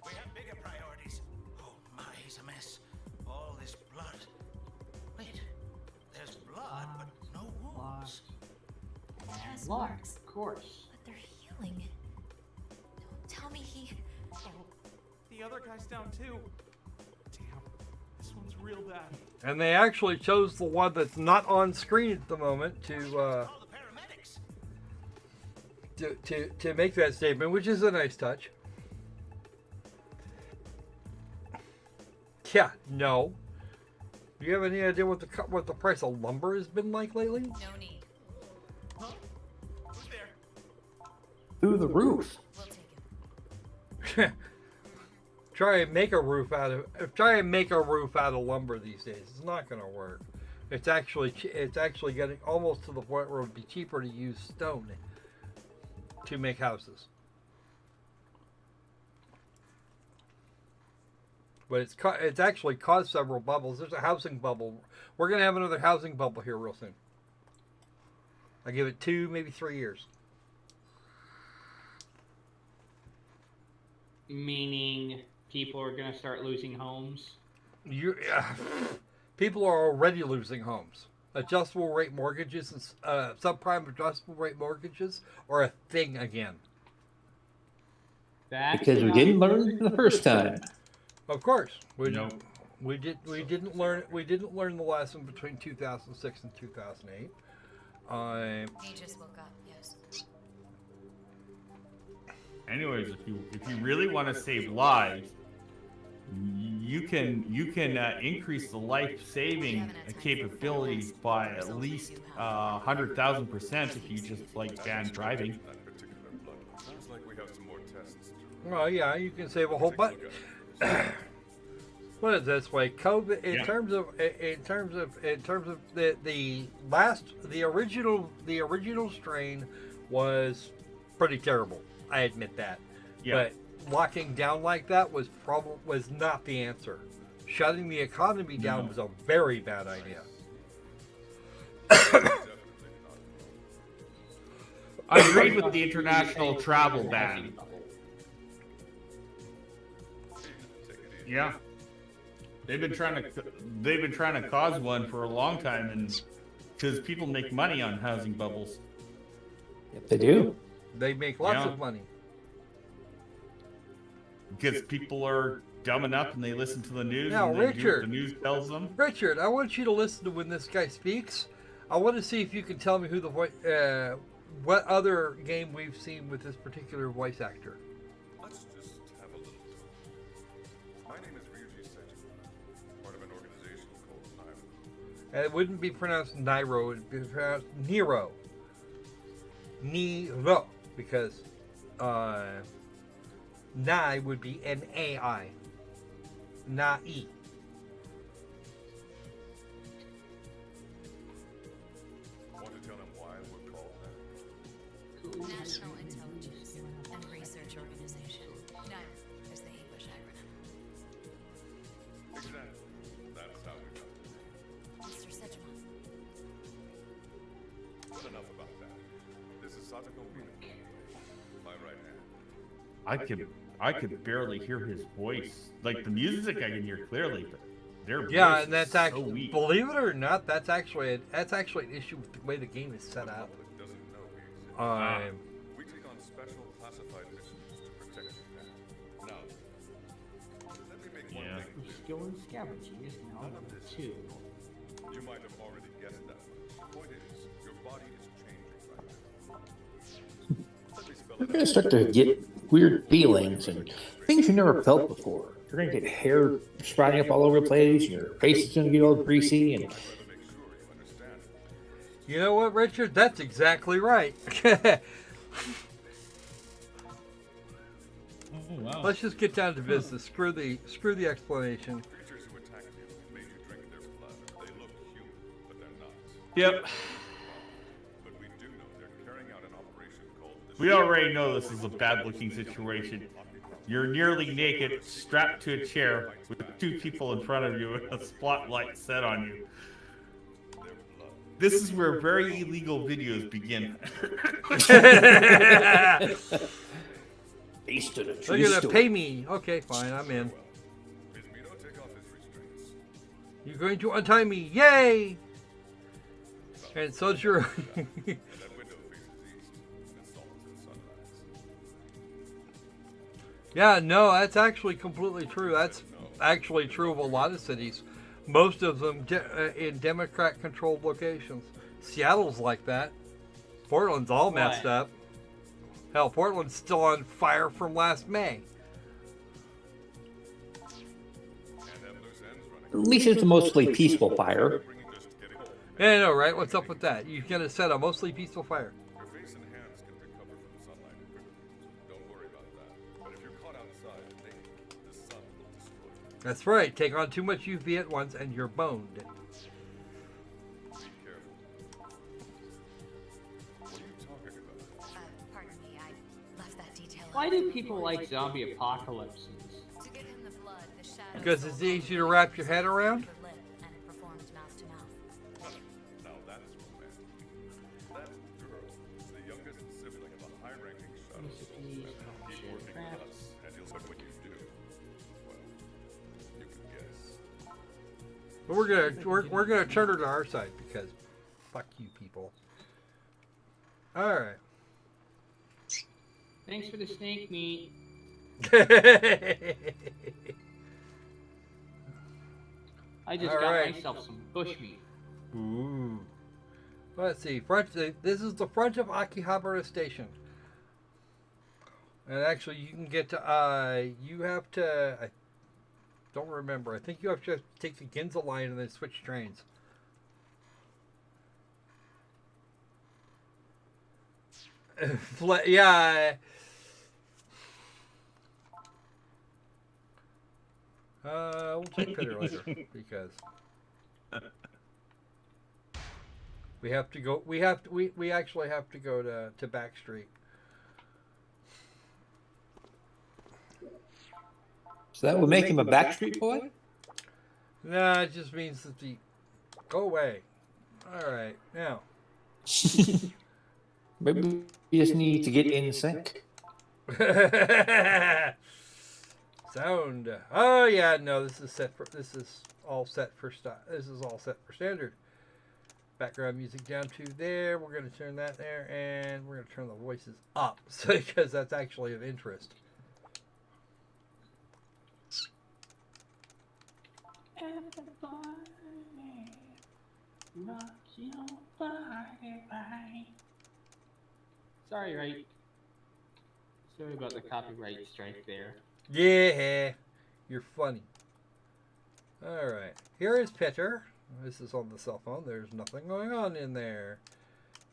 We have bigger priorities. Oh my, he's a mess. All this blood. Wait, there's blood, but no wounds. It has Blood, marks, of course. but they're healing. Don't tell me he... The other guy's down too. Damn, this one's real bad. And they actually chose the one that's not on screen at the moment to Call the paramedics. to make that statement, which is a nice touch. Yeah, no. Do you have any idea what the price of lumber has been like lately? No need. Huh? Who's there? Through the roof. We'll take it. Try and make a roof out of lumber these days. It's not going to work. It's actually getting almost to the point where it would be cheaper to use stone to make houses. But it's actually caused several bubbles. There's a housing bubble. We're going to have another housing bubble here real soon. I give it 2, maybe 3 years. Meaning people are going to start losing homes. People are already losing homes. Adjustable rate mortgages and subprime adjustable rate mortgages are a thing again. That's Because we didn't learn the first time. Of course, we didn't learn the lesson between 2006 and 2008. He just woke up, yes. Anyways, if you really want to save lives, you can increase the life saving capabilities by at least 100,000% if you just like ban driving. Sounds like we have some more tests. Well, yeah, you can save a whole bunch. Put it this way, COVID in terms of the original strain was pretty terrible. I admit that. Yeah. But locking down like that was not the answer. Shutting the economy down was a very bad idea. I agreed with the international travel ban. Yeah. They've been trying to cause one for a long time, and because people make money on housing bubbles. Yep, they do. They make lots of money. Because people are dumb enough and they listen to the news. Now, and they do what Richard, the news tells them. Richard, I want you to listen to when this guy speaks. I want to see if you can tell me who the what other game we've seen with this particular voice actor. Let's just have a little talk. My name is Ryuji Sejima, part of an organization called Nairo. And it wouldn't be pronounced Nairo, it would be pronounced Nero. Nero, because Nai would be N-A-I. Nai. Want to tell them why we're called that? National Intelligence and Research Organization. NIRE is the English acronym. Exactly. That's how we got it. Mr. Sejima. But enough about that. This is Satoko Mina, my right hand. I could barely hear his voice. Like the music I can hear clearly, but their Yeah, voice and that's is so actually, weak. believe it or not, that's actually an issue with the way the game is set up. Public doesn't know we exist. We take on special classified missions to protect you now. Now, let me make one Yeah. thing clear. Skill in scavenging is now None of level this 2. is normal. You might have already guessed that. Point is, your body is changing right now. Let me spell You're it gonna out. start to get weird feelings and things you never felt before. You're gonna get hair sprouting up all over the place. Your face is gonna get all greasy, and I'd rather make sure you understand it. You know what, Richard? That's exactly right. Oh, wow. Let's just get down to business. Screw the explanation. Creatures who attacked you and made you drink their blood. They look human, but they're not. Yep. But we do know they're carrying out an operation called the We already know this is a bad-looking situation. You're nearly naked, strapped to a chair, with 2 people in front of you and a spotlight set on you. This is where very illegal videos begin. face to the They're tree gonna store. pay me. Okay, fine, I'm in. Bismito, take off his restraints. You're going to untie me. Yay! And so's your... And that window faces east, and it salts in sunrise. Yeah, no, that's actually completely true. That's actually true of a lot of cities. Most of them in Democrat-controlled locations. Seattle's like that. Portland's all messed up. Hell, Portland's still on fire from last May. And have loose ends running. At least it's a mostly peaceful fire. Bringing just getting old. Yeah, I know, right? What's up with that? You're gonna set a mostly peaceful fire. Your face and hands can recover from sunlight quickly, so don't worry about that. But if you're caught outside naked, the sun will destroy you. That's right. Take on too much UV at once and you're boned. Be careful. What are you talking about? Pardon me, I left that detail Why out. do people like zombie apocalypses? To give him the blood, the shadow Because it's easy to wrap your head around. and it performed mouth to mouth. Now that's romantic. That girl is the youngest sibling of a high-ranking shadow. Recipes, Keep shit, working with traps. us, and you'll see what you do. Well, you can guess. But we're gonna turn her to our side because fuck you people. All right. Thanks for the snake meat. I just All got right. myself some bush meat. Ooh. Let's see. This is the front of Akihabara Station. And actually, you can get to. You have to. I don't remember. I think you have to take the Ginza line and then switch trains. Yeah. We'll take Peter later because we have to go. We actually have to go to Backstreet. So that would make him a Backstreet Boy? Nah, it just means that the go away. All right, now. Maybe we just need to get in sync. Sound. Oh yeah, no, this is all set for standard. Background music down to there. We're gonna turn that there, and we're gonna turn the voices up, so because that's actually of interest. Sorry, right? Sorry about the copyright strike there. Yeah, you're funny. All right, here is Peter. This is on the cell phone. There's nothing going on in there.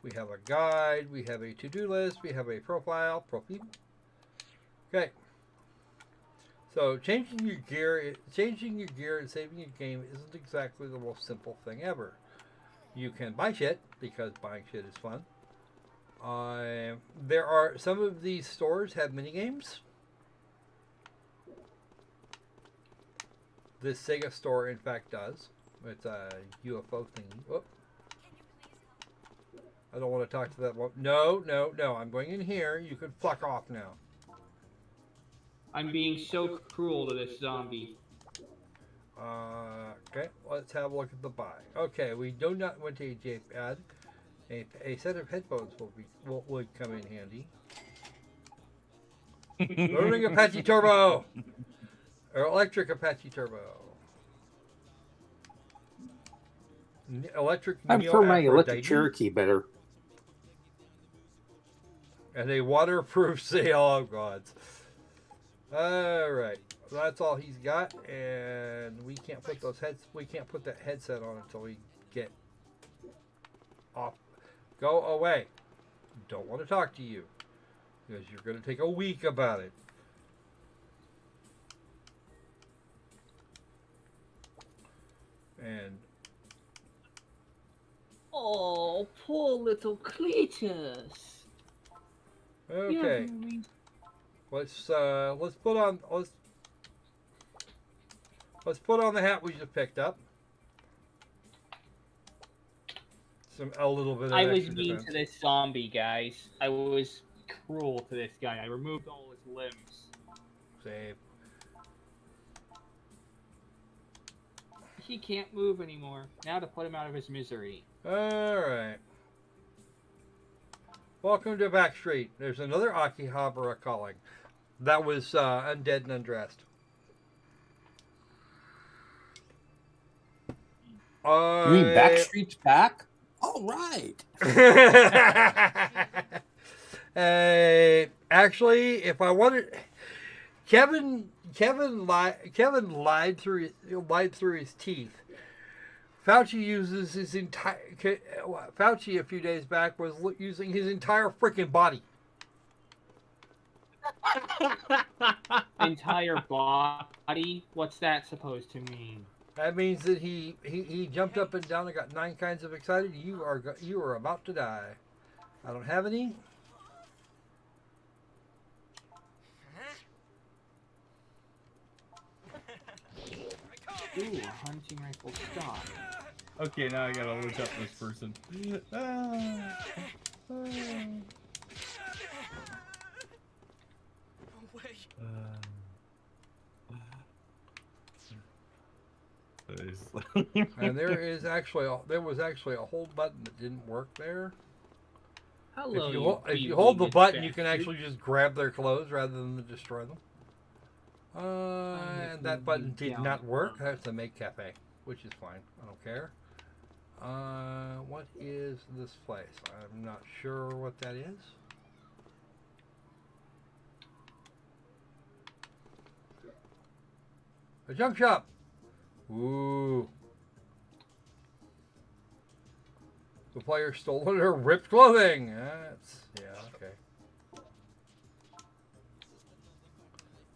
We have a guide. We have a to-do list. We have a profile. Okay. So changing your gear and saving your game isn't exactly the most simple thing ever. You can buy shit because buying shit is fun. There are some of these stores have mini games. This Sega store, in fact, does. It's a UFO thingy. Whoop. I don't want to talk to that one. No. I'm going in here. You can fuck off now. I'm being so cruel to this zombie. Okay, let's have a look at the buy. Okay, we do not want a J-pad. A set of headphones would come in handy. Loading Apache Turbo! Or electric Apache Turbo. Electric I Neo prefer my electric Aphrodite. Cherokee better. And a waterproof sail. Oh, gods. Alright. So that's all he's got. And we can't put that headset on until we get off. Go away. Don't want to talk to you. Because you're going to take a week about it. And Oh, poor little Cletus. okay. Let's put on the hat we just picked up. A little bit of I was extra mean defense. to this zombie, guys. I was cruel to this guy. I removed all his limbs. Save. He can't move anymore. Now to put him out of his misery. Alright. Welcome to Backstreet. There's another Akihabara calling. That was Undead and Undressed. You mean Backstreet's back? All right. Actually, if I wanted, Kevin lied through his teeth. Fauci uses his entire. Fauci a few days back was using his entire freaking body. Entire body? What's that supposed to mean? That means that he jumped up and down and got 9 kinds of excited. You are about to die. I don't have any. Ooh, a hunting rifle stock. Okay, now I gotta look up this person. And there was actually a hold button that didn't work there. Hello, If you hold the button, you can bastard. actually just grab their clothes rather than destroy them. And that button did not work. That's the Make Cafe, which is fine. I don't care. What is this place? I'm not sure what that is. A junk shop. Ooh. The player stolen her ripped clothing. Yeah, okay.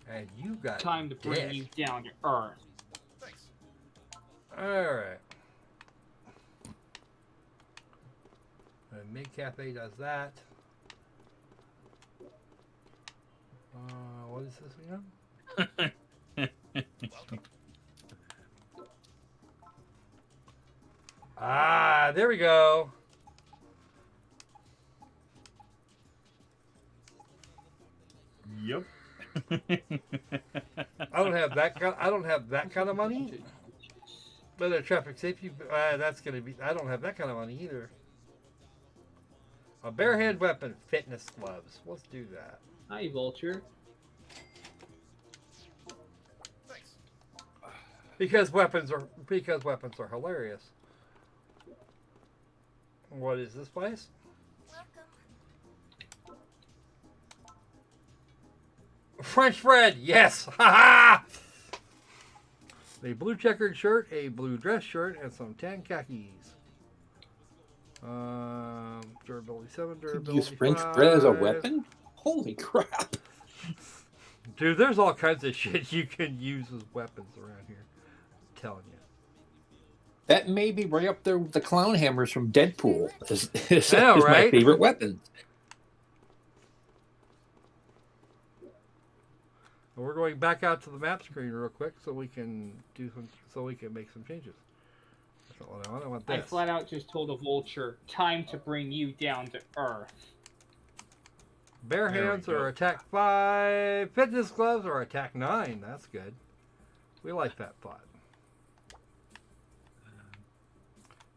And you got Time to bring you down to earth. Thanks. Alright. Mid Cafe does that. What is this again? Ah, there we go. Yep. I don't have that kind of money. But a traffic safety, that's gonna be. I don't have that kind of money either. A barehand weapon, fitness gloves. Let's do that. Hi, Vulture. Thanks. Because weapons are hilarious. What is this place? French bread, yes! Ha ha! A blue checkered shirt, a blue dress shirt, and some tan khakis. Durability 7, durability Use French 5. bread as a weapon? Holy crap. Dude, there's all kinds of shit you can use as weapons around here. I'm telling you. That may be right up there with the clown hammers from Deadpool. Is I know, my right? favorite weapon. And we're going back out to the map screen real quick so we can make some changes. That's not what I want. I want I this. flat out just told a Vulture, time to bring you down to earth. Bare There we hands go. are attack 5. Fitness gloves are attack 9. That's good. We like that thought.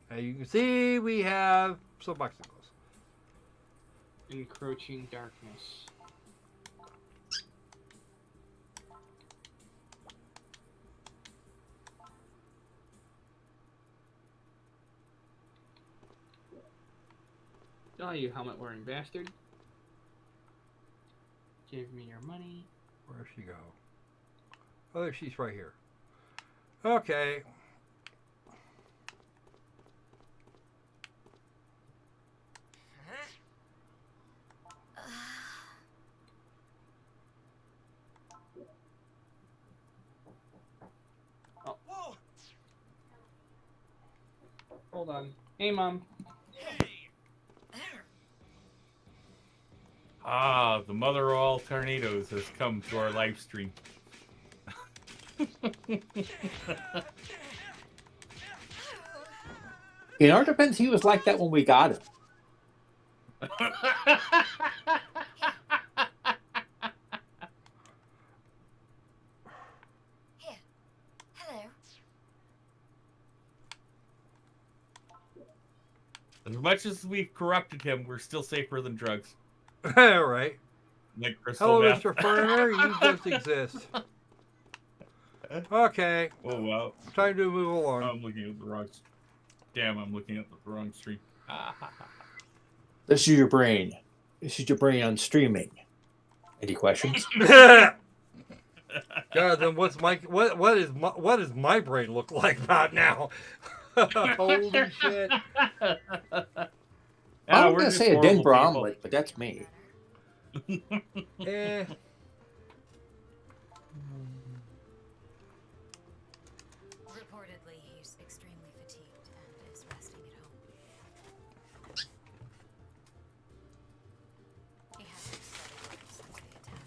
As you can see, we have some boxing gloves. Encroaching darkness. Oh, you helmet-wearing bastard. Give me your money. Where'd she go? Oh, there she's right here. Okay. Oh, Whoa! hold on. Hey, Mom. Ah, the mother of all tornadoes has come to our live stream. In our defense, he was like that when we got him. Here. Hello. As much as we've corrupted him, we're still safer than drugs. All right. Like crystal Hello, meth. Mr. Ferner. You just exist. Okay. Oh, wow. Time to move along. I'm looking at the wrong... Damn, I'm looking at the wrong stream. This is your brain. This is your brain on streaming. Any questions? God, then what does my brain look like about now? Holy shit! I was we're going to just say a horrible Denver people. omelet, but that's me. Eh. Reportedly, he's extremely fatigued and is resting at home. He hasn't studied since the attack.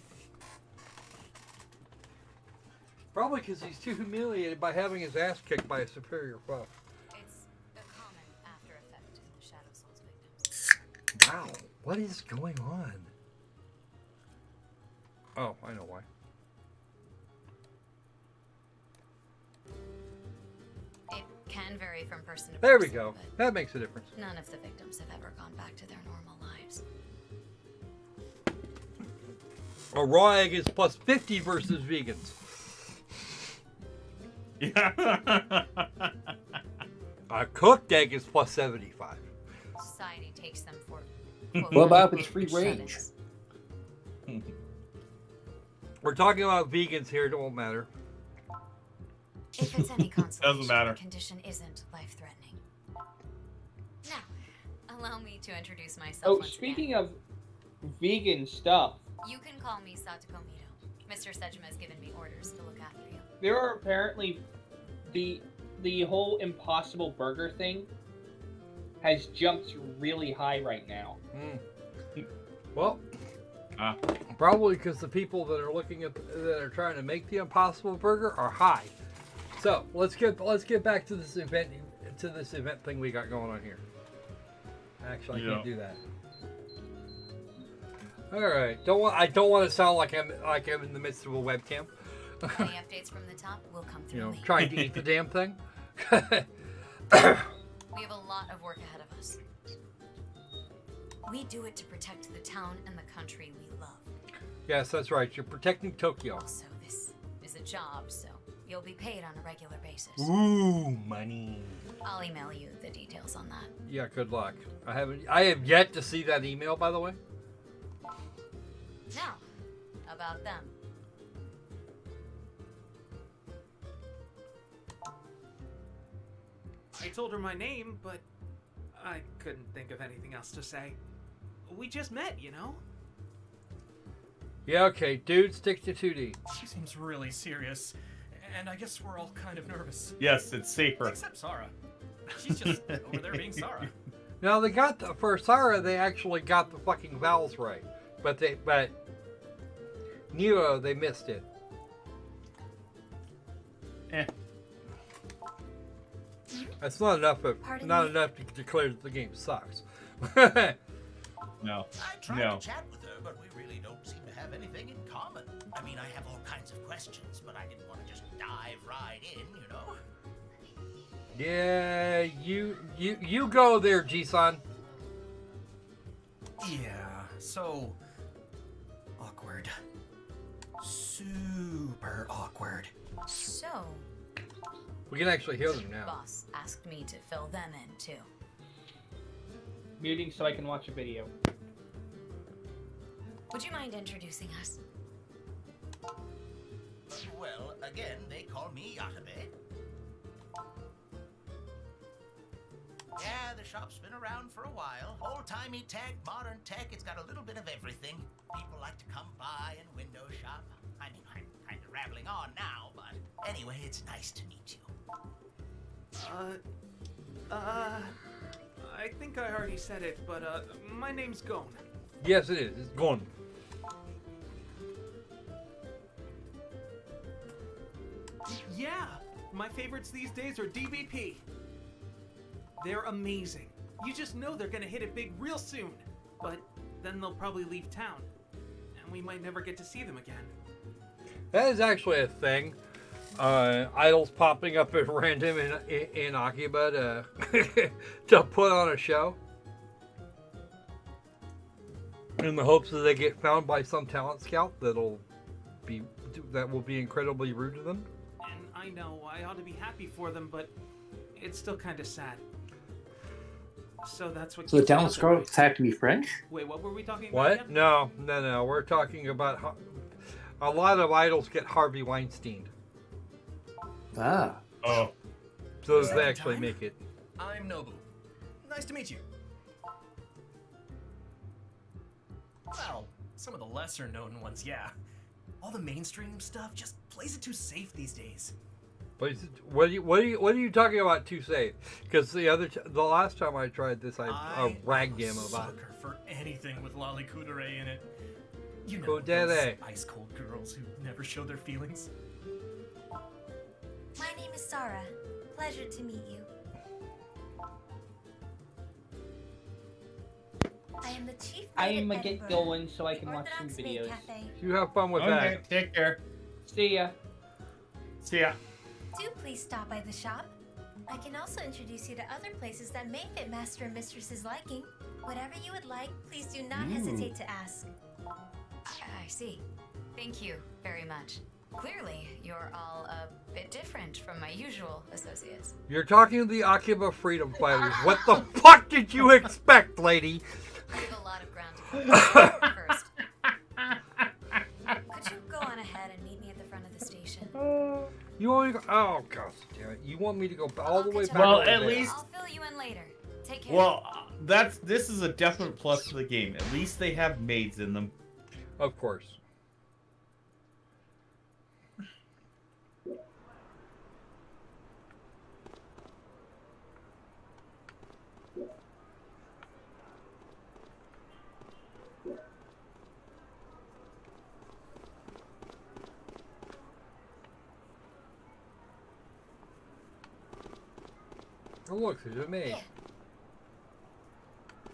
Probably because he's too humiliated by having his ass kicked by a superior foe. It's a common after effect in the Shadow Souls victims. Wow, what is going on? Oh, I know why. It can vary from person to There person. we go. But That makes a difference. none of the victims have ever gone back to their normal lives. A raw egg is plus 50 versus vegans. Yeah. A cooked egg is plus 75. Society takes them for. What about if it's free range? We're talking about vegans here. It won't matter. If it's any consolation, Doesn't matter. the condition isn't life-threatening. Now, allow me to introduce myself. Oh, once speaking again. of vegan stuff, You can call me Satoko Mito. Mr. Sejima has given me orders to look after you. there are apparently the whole Impossible Burger thing has jumped really high right now. Well, probably because the people that are looking at that are trying to make the Impossible Burger are high. So let's get back to this event thing we got going on here. Actually, I can't do that. All right. I don't want to sound like I'm in the midst of a webcam. Any updates from the top will come through me. Trying to eat the damn thing. We have a lot of work ahead of us. We do it to protect the town and the country we love. Yes, that's right. You're protecting Tokyo. Also, this is a job, so you'll be paid on a regular basis. Ooh, money. I'll email you the details on that. Yeah, good luck. I have yet to see that email, by the way. Now, about them. I told her my name, but I couldn't think of anything else to say. We just met, you know? Yeah, okay. Dude, stick to 2D. She seems really serious, and I guess we're all kind of nervous. Yes, it's safer. Except Sarah. She's just over there being Sarah. Now for Sarah, they actually got the fucking vowels right, but Nero, they missed it. That's not enough. Enough to declare that the game sucks. No. I tried No. to chat with her, but we have anything in common. I mean, I have all kinds of questions, but I didn't want to just dive right in, you know? Yeah, you go there, G-San. Yeah, so awkward. Super awkward. So, We can actually hear them now. boss asked me to fill them in too. Muting so I can watch a video. Would you mind introducing us? Well, again, they call me Akiba. Yeah, the shop's been around for a while. Old-timey tech, modern tech, it's got a little bit of everything. People like to come by and window shop. I mean, I'm kind of rambling on now, but anyway, it's nice to meet you. I think I already said it, but my name's Gon. Yes, it is. It's gone. Yeah, my favorites these days are DBP. They're amazing. You just know they're gonna hit it big real soon. But then they'll probably leave town. And we might never get to see them again. That is actually a thing. Idols popping up at random in Akiba to put on a show. In the hopes that they get found by some talent scout that will be incredibly rude to them. And I know I ought to be happy for them, but it's still kind of sad. So that's what. So the keeps me talent up at scout night. have to be French? Wait, what were we talking about? What? again? No. We're talking about a lot of idols get Harvey Weinstein. Ah. Oh. So Is they that actually time? make it. I'm Nobu. Nice to meet you. Well, some of the lesser known ones, yeah. All the mainstream stuff just plays it too safe these days. What are you talking about too safe? Because the last time I tried this, I ragged him about it. Sucker for anything with Lolly Kudere in it. You know, Kudere. those ice cold girls who never show their feelings. My name is Sarah. Pleasure to meet you. I am the chief. I'm gonna get going so I can watch some videos. You have fun with Okay, that. take care. See ya. See ya. Do please stop by the shop. I can also introduce you to other places that may fit Master and Mistress's liking. Whatever you would like, please do not hesitate to ask. I see. Thank you very much. Clearly, you're all a bit different from my usual associates. You're talking to the Akiba freedom fighters. What the fuck did you expect, lady? We have a lot of ground to cover first. Could you go on ahead and meet me at the front of the station? You want me to go? Oh gosh, damn it! You want me to go all the way back? Well, over at there. least. I'll fill you in later. Take care. Well, this is a definite plus to the game. At least they have maids in them. Of course. Oh look, there's a maid.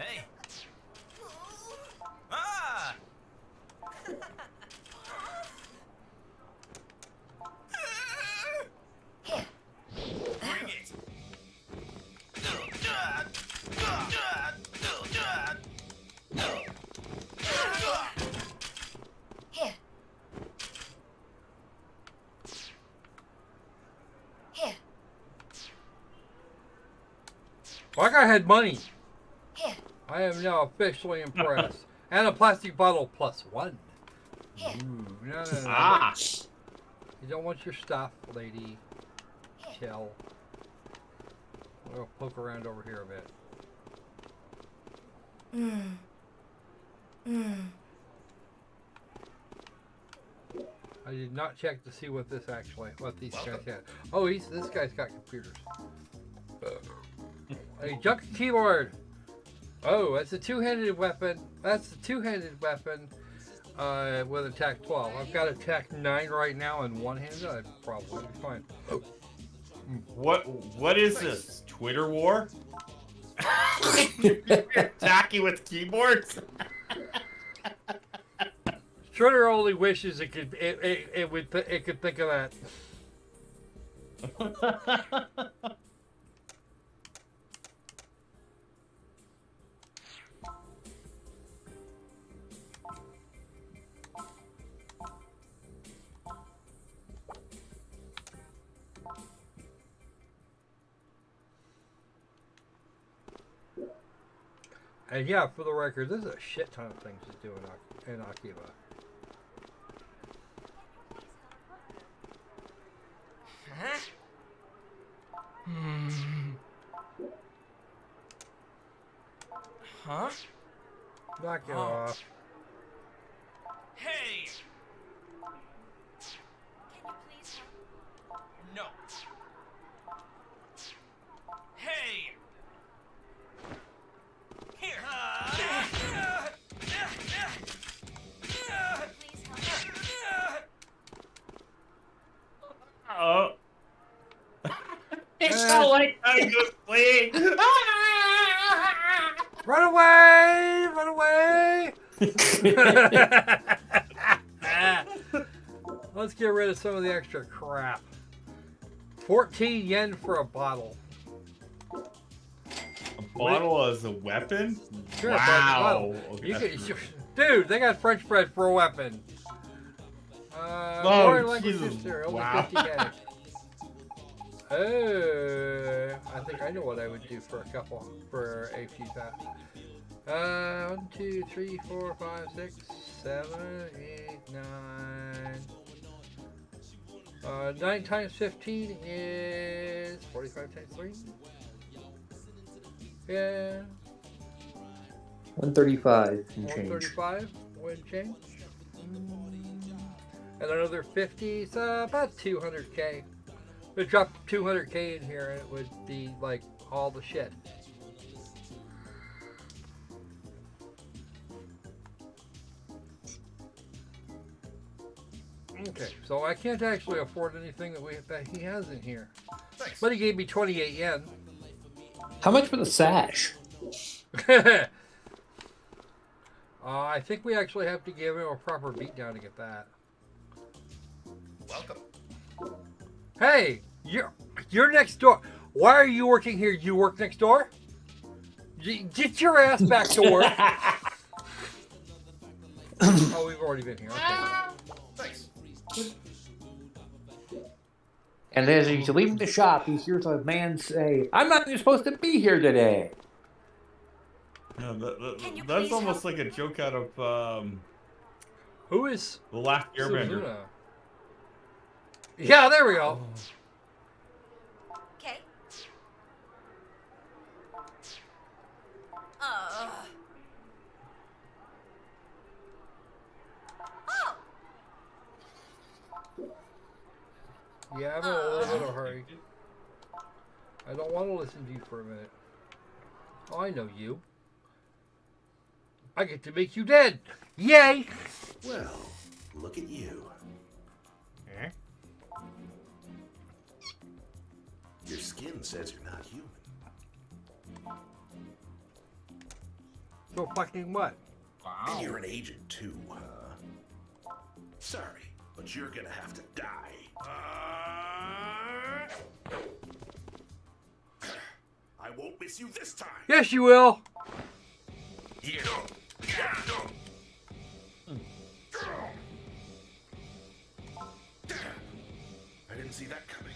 Hey! Ah! Bring it! Here. Here. Like I had money. Here. I am now officially impressed. And a plastic bottle +1. Here. Ooh, no. Ah. You don't want your stuff, lady. Chill. We'll poke around over here a bit. I did not check to see what these guys had. Oh, this guy's got computers. A junk keyboard. Oh, that's a two-handed weapon. That's a two-handed weapon with attack 12. I've got attack 9 right now and one-handed. I'd probably be fine. Oh. What is this? Twitter war? Attacking with keyboards? Shredder only wishes it could it could think of that. And yeah, for the record, there's a shit ton of things to do in Akiba. Huh? Huh? Knock it off. Hey! Can you please help? No. Hey! Here! Oh. It's not like I was playing. Run away! Run away! Let's get rid of some of the extra crap. 14 yen for a bottle. A bottle as a weapon? Sure, Wow. Okay, dude, they got French bread for a weapon. Oh, More like Jesus. sister, only Wow. 50K. I think I know what I would do for a few times. 1, 2, 3, 4, 5, 6, 7, 8, 9. 9 times 15 is 45 times 3. Yeah. 135 and change. 135 when change. And another 50, so about 200K. They drop 200K in here and it would be like all the shit. Okay, so I can't actually afford anything that he has in here. Thanks. But he gave me 28 yen. How much for the sash? I think we actually have to give him a proper beatdown to get that. Welcome. Hey, you're next door. Why are you working here? You work next door? Get your ass back to work. Oh, we've already been here. Okay. Thanks. And as he's leaving the shop, he hears a man say, "I'm not even supposed to be here today." Yeah, that's almost like a joke out of Who is The Last Airbender. Suzuna? Yeah, there we go. Okay. Yeah, I'm in a little bit of a hurry. I don't want to listen to you for a minute. Oh, I know you. I get to make you dead. Yay! Well, look at you. Eh? Your skin says you're not human. So fucking what? And you're an agent too, huh? Sorry, but you're gonna have to die. I won't miss you this time. Yes, you will. Here. I didn't see that coming.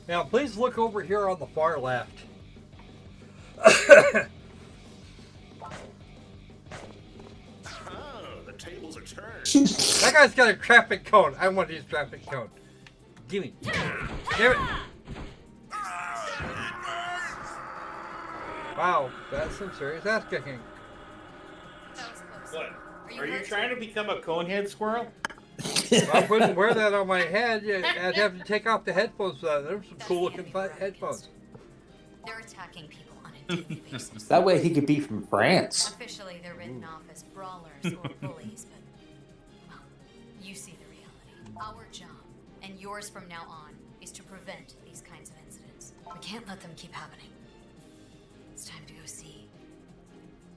Now, please look over here on the far left. The tables are turned. That guy's got a traffic cone. I want his traffic cone. Gimme. Give it. Wow, that's some serious ass kicking. What? Are you trying to become a conehead squirrel? I wouldn't wear that on my head. I'd have to take off the headphones for that. There's some cool looking headphones. They're attacking people on a daily basis. That way he could be from France. Officially, they're written off as brawlers or bullies, but, well, you see the reality. Our job, and yours from now on, is to prevent these kinds of incidents. We can't let them keep happening. It's time to go see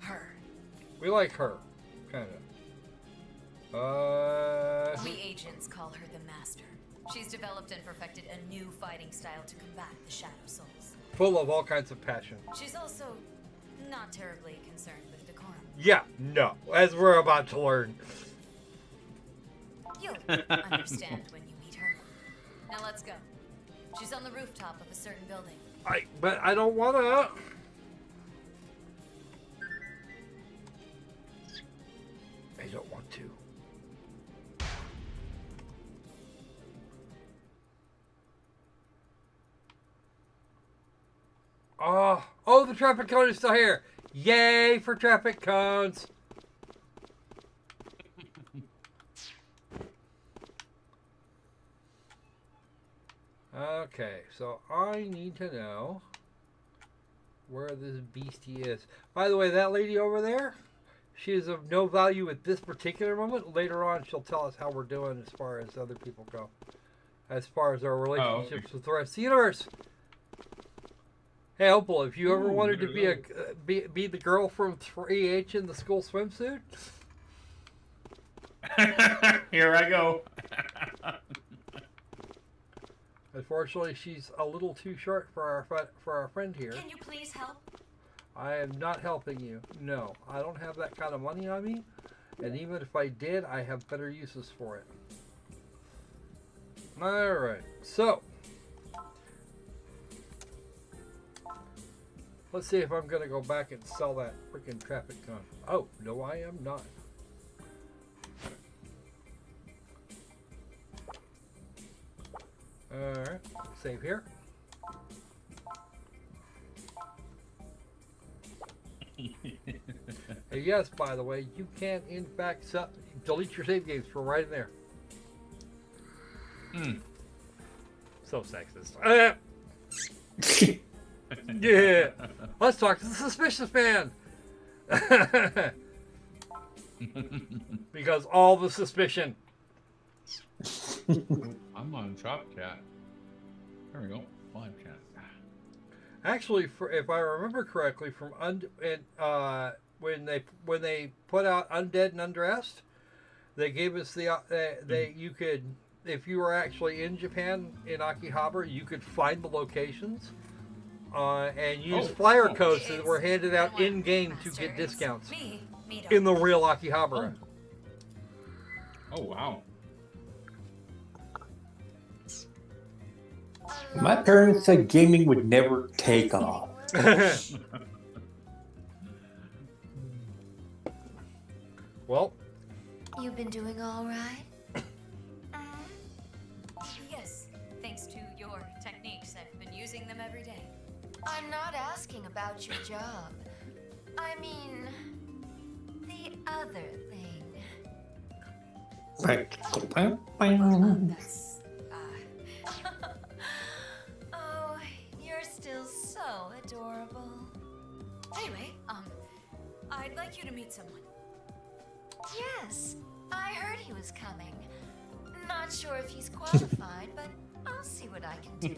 her. We like her, kind of. We agents call her the Master. She's developed and perfected a new fighting style to combat the Shadow Souls. Full of all kinds of passion. She's also not terribly concerned with decorum. Yeah, no, as we're about to learn. You'll understand when you meet her. Now let's go. She's on the rooftop of a certain building. But I don't wanna. I don't want to. Oh, the traffic cone is still here. Yay for traffic cones. Okay, so I need to know where this beastie is. By the way, that lady over there, she is of no value at this particular moment. Later on, she'll tell us how we're doing as far as other people go. As far as our relationships with the rest of the universe. Hey, Opal, if you ever wanted to be the girl from 3H in the school swimsuit? Here I go. Unfortunately, she's a little too short for our friend here. Can you please help? I am not helping you. No, I don't have that kind of money on me. And even if I did, I have better uses for it. Alright, so. Let's see if I'm going to go back and sell that freaking traffic cone. Oh, no, I am not. Alright, save here. Hey, yes, by the way, you can in fact delete your save games from right in there. So sexist. Yeah. Let's talk to the suspicious man. Because all the suspicion. I'm on Shop Chat. There we go. Live chat. Actually, if I remember correctly, from when they put out Undead and Undressed, they gave us you could, if you were actually in Japan in Akihabara, you could find the locations and use flyer codes that were handed out in game to get discounts in the real Akihabara. Oh wow. My parents said gaming would never take off. Well, you've been doing all right? Yes, thanks to your techniques. I've been using them every day. I'm not asking about your job. I mean, the other thing. That's, oh, you're still so adorable. Anyway, I'd like you to meet someone. Yes, I heard he was coming. Not sure if he's qualified, but I'll see what I can do.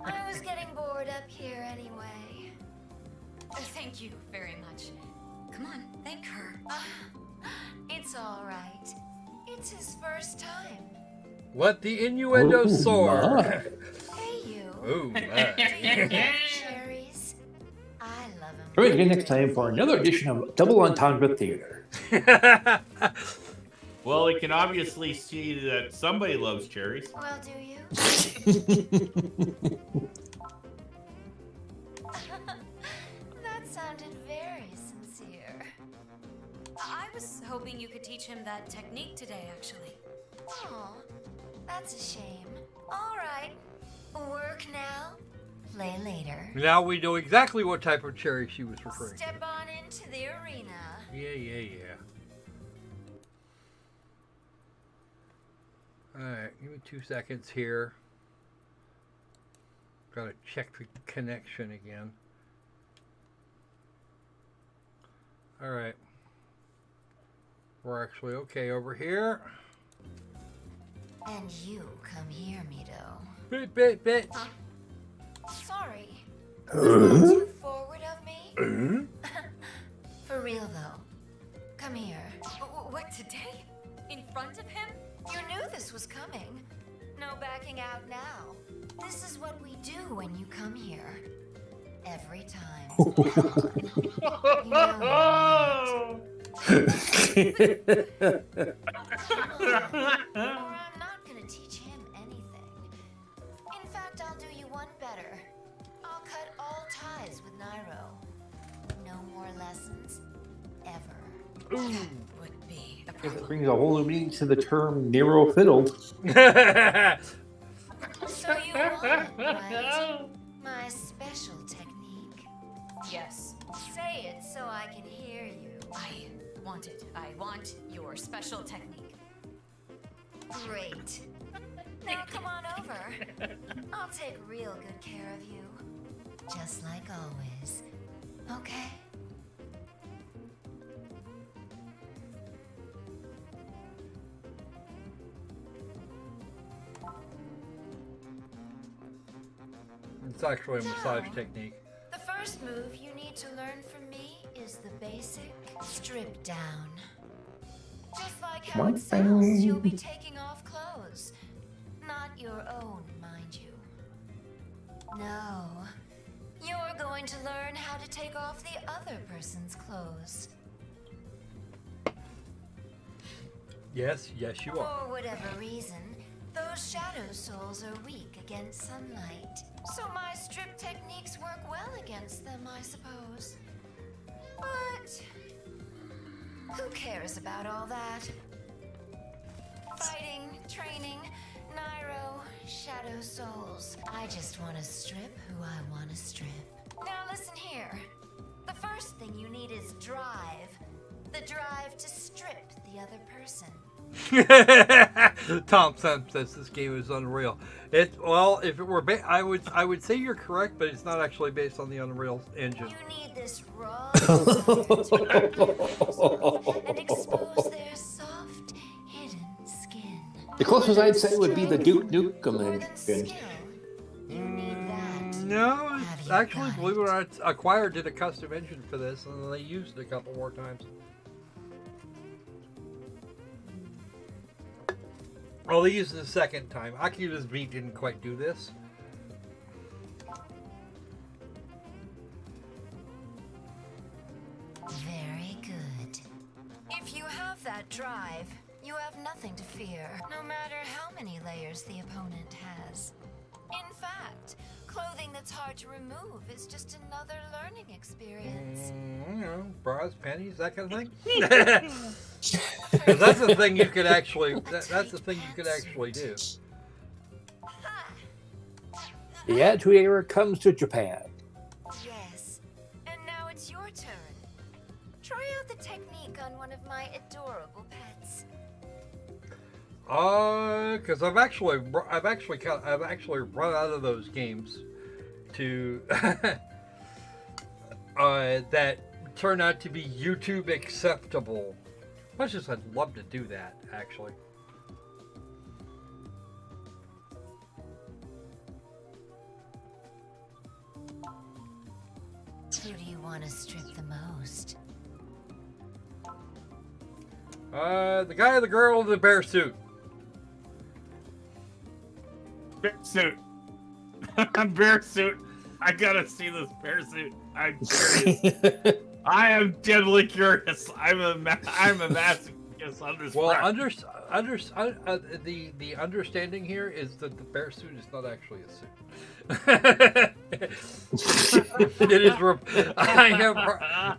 I was getting bored up here anyway. Thank you very much. Come on, thank her. It's all right. It's his first time. Let the innuendo soar. Hey, you. Ooh, Do you love cherries? I love them. Join us again next time for another edition of Double Entendre Theater. Well, we can obviously see that somebody loves cherries. Well, do you? That sounded very sincere. I was hoping you could teach him that technique today, actually. Oh, that's a shame. All right. Work now, play later. Now we know exactly what type of cherry she was referring to. Step on into the arena. Yeah. Alright, give me 2 seconds here. Gotta check the connection again. Alright. We're actually okay over here. And you come here, Mito. Bit. Sorry. Was that too forward of me? For real, though. Come here. What, today? In front of him? You knew this was coming. No backing out now. This is what we do when you come here. Every time. You know or I'm not gonna teach him anything. In fact, I'll do you one better. I'll cut all ties with Nairo. No more lessons, ever. That would be a It problem. brings a whole new meaning to the term Nero fiddled. So you want it, right? My special technique. Yes. Say it so I can hear you. I want it. I want your special technique. Great. Now come on over. I'll take real good care of you. Just like always. Okay? It's actually a massage technique. The first move you need to learn from me is the basic strip down. Just like how it sounds, you'll be taking off clothes. Not your own, mind you. No. You're going to learn how to take off the other person's clothes. Yes, yes, you are. For whatever reason, those shadow souls are weak against sunlight. So my strip techniques work well against them, I suppose. But who cares about all that? Fighting, training, Nairo, shadow souls. I just want to strip who I want to strip. Now listen here. The first thing you need is drive. The drive to strip the other person. Tom Sam says this game is unreal. Well, if it were, I would say you're correct, but it's not actually based on the Unreal Engine. You need this raw desire to and expose their soft, hidden skin. The closest I'd say would be the Duke Nukem engine. No, actually, believe it or not, Acquire did a custom engine for this, and they used it a couple more times. Well, they used it the second time. Akiba's beat didn't quite do this. Very good. If you have that drive, you have nothing to fear, no matter how many layers the opponent has. In fact, clothing that's hard to remove is just another learning experience. You know, bras, panties, that kind of thing. Because that's the thing you could actually. That's the thing you could actually do. The Attitude Era comes to Japan. Yes, and now it's your turn. Try out the technique on one of my adorable pets. Because I've actually run out of those games to that turn out to be YouTube acceptable. Much as I'd love to do that, actually. Who do you want to strip the most? The guy or the girl in the bear suit. Bear suit. Bear suit. I gotta see this bear suit. I'm curious. I am deadly curious. I'm a masochist on this. Well, the understanding here is that the bear suit is not actually a suit. It is.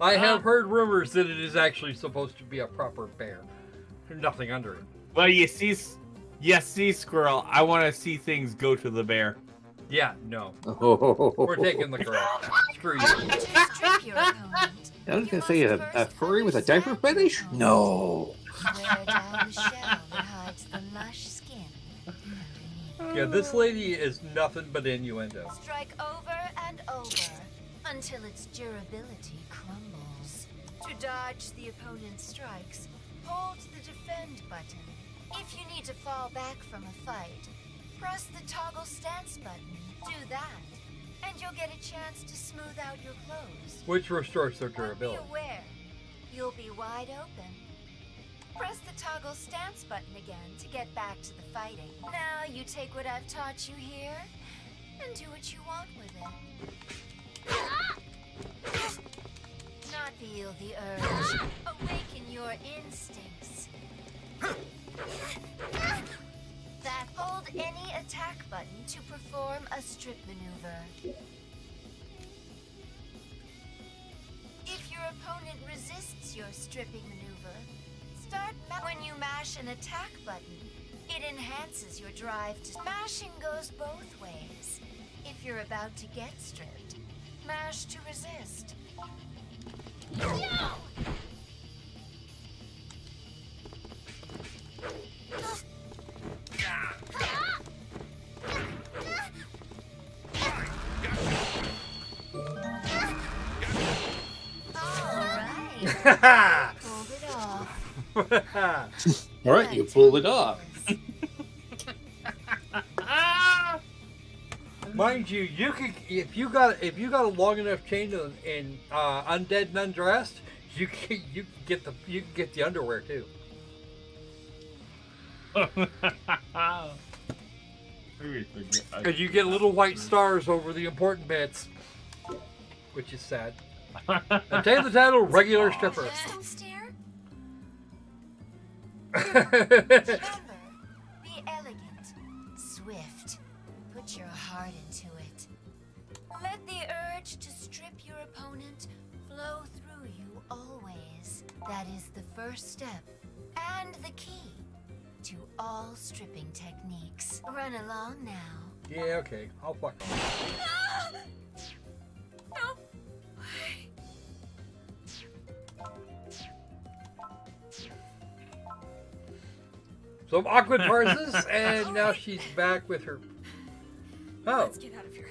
I have heard rumors that it is actually supposed to be a proper bear. Nothing under it. Well, you see, Squirrel. I want to see things go to the bear. Yeah, no. We're taking the girl. Screw you. I was going to say a furry with a diaper fetish? No. Yeah, this lady is nothing but innuendo. Strike over and over until its durability crumbles. To dodge the opponent's strikes, hold the defend button. If you need to fall back from a fight, press the toggle stance button. Do that, and you'll get a chance to smooth out your clothes. Which restores their Be durability. aware, you'll be wide open. Press the toggle stance button again to get back to the fighting. Now you take what I've taught you here and do what you want with it. Not feel the urge. Awaken your instincts. That hold any attack button to perform a strip maneuver. If your opponent resists your stripping maneuver, when you mash an attack button, it enhances your drive to... Mashing goes both ways. If you're about to get stripped, mash to resist. Pulled it off. All right, you pulled it off. Mind you, you could if you got a long enough chain in Undead and Undressed, you can get the underwear too. Because you get little white stars over the important bits, which is sad. Obtain the title regular stripper. Don't stare. Remember, be elegant, swift. Put your heart into it. Let the urge to strip your opponent flow through you always. That is the first step and the key to all stripping techniques. Run along now. Yeah, okay. I'll fuck off. No. Some awkward pauses, and now she's back with her. Oh. Let's get out of here.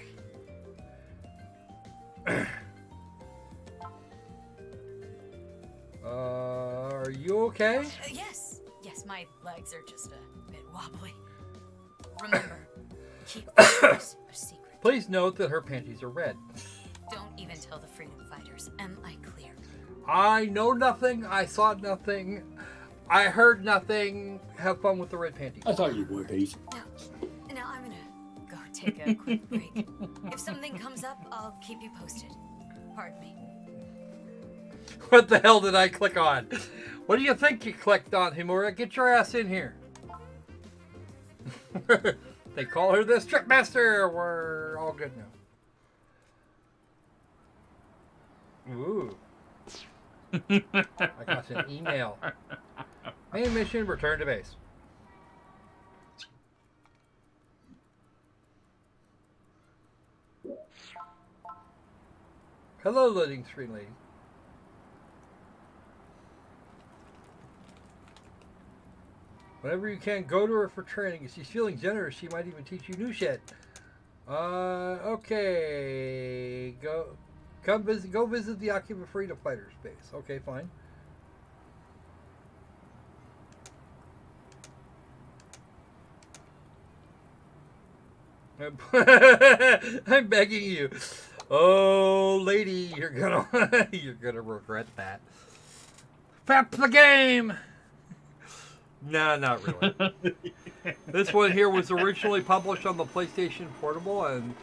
Are you okay? Yes. Yes, my legs are just a bit wobbly. Remember, keep this a secret. Please note that her panties are red. Don't even tell the freedom fighters. Am I clear? I know nothing. I saw nothing. I heard nothing. Have fun with the red panties. I thought you would, Heath. Now I'm gonna go take a quick break. If something comes up, I'll keep you posted. Pardon me. What the hell did I click on? What do you think you clicked on, Himura? Get your ass in here. They call her the strip master. We're all good now. Ooh. I got an email. Main mission, return to base. Hello, loading screen lady. Whenever you can, go to her for training. If she's feeling generous, she might even teach you new shit. Okay. Go visit the Akiba Freedom Fighters base. Okay, fine. I'm begging you. Oh, lady, you're gonna regret that. Fap the game. No, not really. This one here was originally published on the PlayStation Portable, and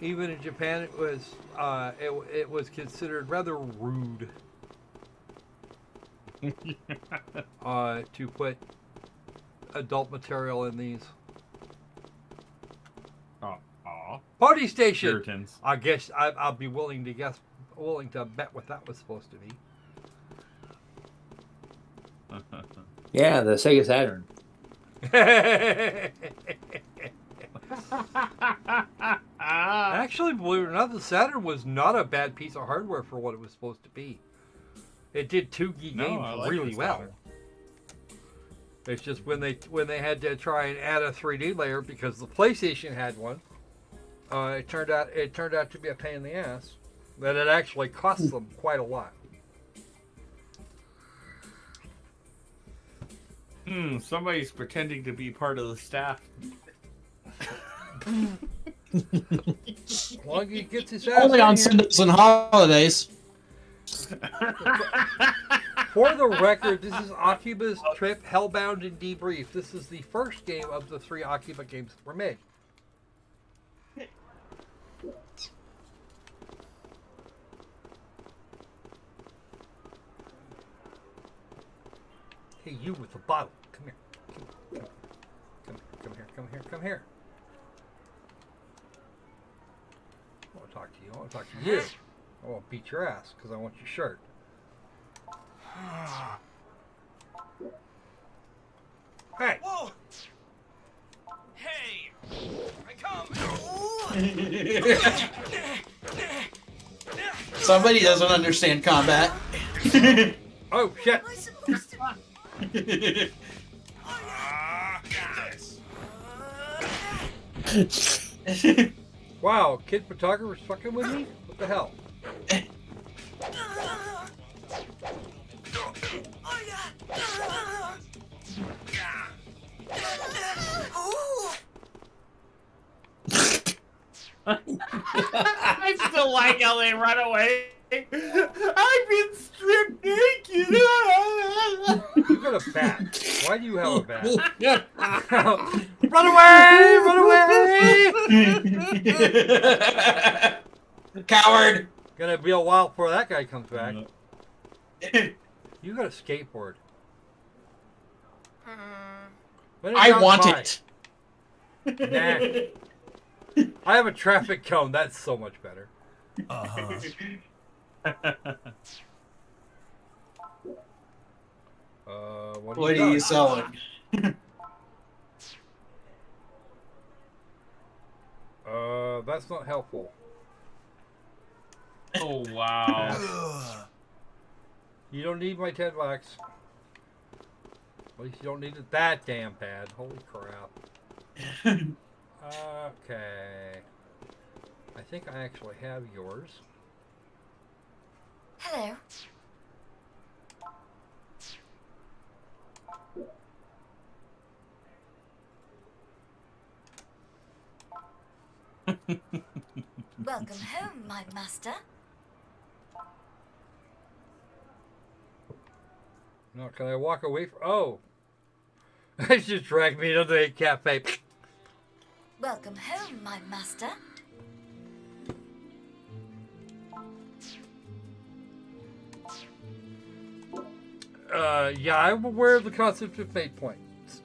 even in Japan, it was considered rather rude to put adult material in these. Party station. Puritans. I guess I'll be willing to bet what that was supposed to be. Yeah, the Sega Saturn. Actually, believe it or not, the Saturn was not a bad piece of hardware for what it was supposed to be. It did 2D games really well. It's just when they had to try and add a 3D layer because the PlayStation had one, it turned out to be a pain in the ass. That it actually cost them quite a lot. Somebody's pretending to be part of the staff. As long as he gets his ass Only in on here. Sundays and holidays. For the record, this is Akiba's trip, Hellbound and Debriefed. This is the first game of the 3 Akiba games that were made. Hey, you with the bottle. Come here. Come here. I want to talk to you. I want to talk to you. I won't beat your ass because I want your shirt. Hey! Whoa! Hey! I come! Somebody doesn't understand combat. Oh, shit! Am I supposed to... Wow, kid photographer's fucking with me? What the hell? I still like how they run away. I've been stripped naked. You got a bat. Why do you have a bat? Run away! Run away! Coward! Gonna be a while before that guy comes back. You got a skateboard. I want it. Nah. I have a traffic cone. That's so much better. What are you selling? That's not helpful. Oh, wow. You don't need my $10. At least you don't need it that damn bad. Holy crap. Okay. I think I actually have yours. Hello. Welcome home, my master. No, can I walk away from... Oh! It just dragged me into the cafe. Welcome home, my master. Yeah, I'm aware of the concept of fate points.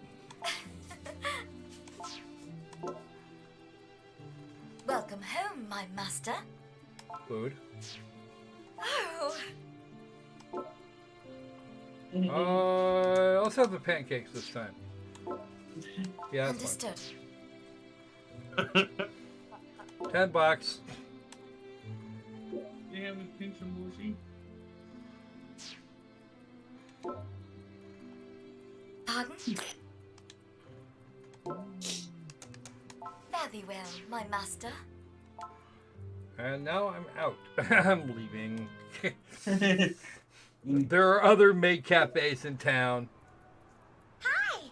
Welcome home, my master. Food. Oh. Let's have the pancakes this time. Yeah, that's Understood. fine. $10. You have a pinch of mushy? Pardon? Very well, my master. And now I'm out. I'm leaving. There are other maid cafes in town. Hi.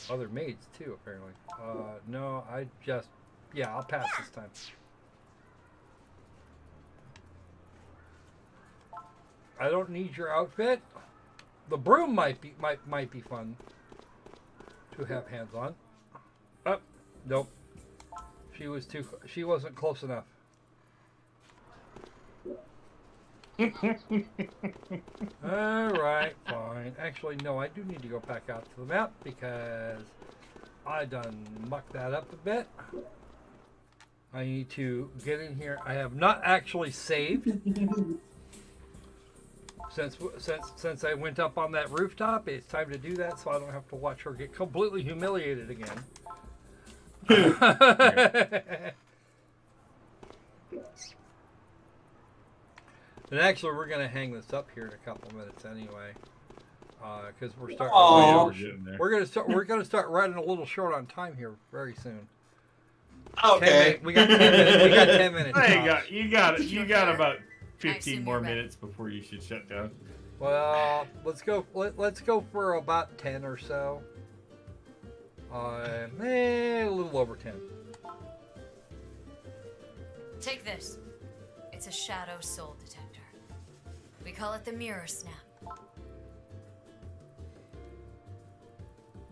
Other maids too, apparently. No, yeah, I'll pass this time. I don't need your outfit. The broom might be fun to have hands on. Oh, nope. She wasn't close enough. Alright, fine. Actually, no, I do need to go back out to the map because I done mucked that up a bit. I need to get in here. I have not actually saved since I went up on that rooftop. It's time to do that so I don't have to watch her get completely humiliated again. And actually, we're gonna hang this up here in a couple minutes anyway, because we're starting. We're gonna start running a little short on time here very soon. Okay. We got 10 minutes. We got 10 minutes. You got about 15 more minutes before you should shut down. Well, let's go. Let's go for about 10 or so. A little over 10. Take this. It's a shadow soul detector. We call it the mirror snap.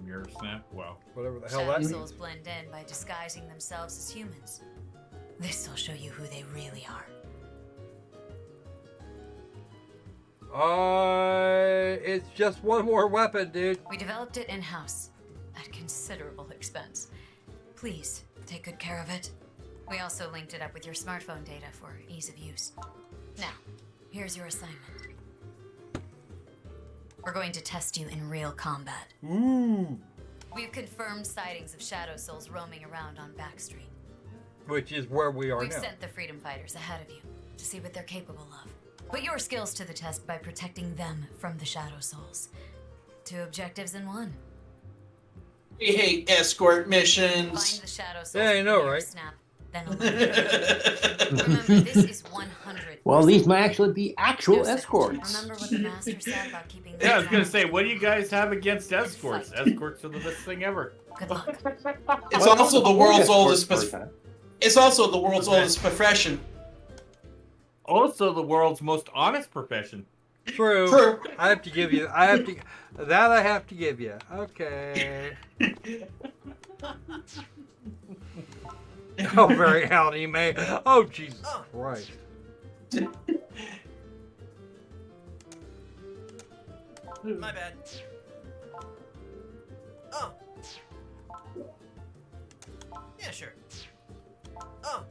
Mirror snap? Wow. Whatever the hell Shadow that means. souls blend in by disguising themselves as humans. This'll show you who they really are. It's just one more weapon, dude. We developed it in-house at considerable expense. Please take good care of it. We also linked it up with your smartphone data for ease of use. Now, here's your assignment. We're going to test you in real combat. Ooh. We've confirmed sightings of Shadow Souls roaming around on Backstreet. Which is where we are We've now. sent the Freedom Fighters ahead of you to see what they're capable of. Put your skills to the test by protecting them from the Shadow Souls. 2 objectives in 1. We hate escort Find missions. the Shadow Souls. Yeah, I know, mirror right? Snap, then remember, this is 100. Well, these might actually be actual No second. escorts. Remember what the master said about keeping Yeah, I was them gonna out? say, what do you guys have against escorts? Escorts are the best thing ever. Good luck. It's also the world's oldest. Escorts. It's also the world's oldest profession. Also, the world's most honest profession. True. True. I have to give you. I have to give you. Okay. Oh, very howdy, May. Oh, Jesus Christ. My bad. Oh. Yeah, sure. Oh.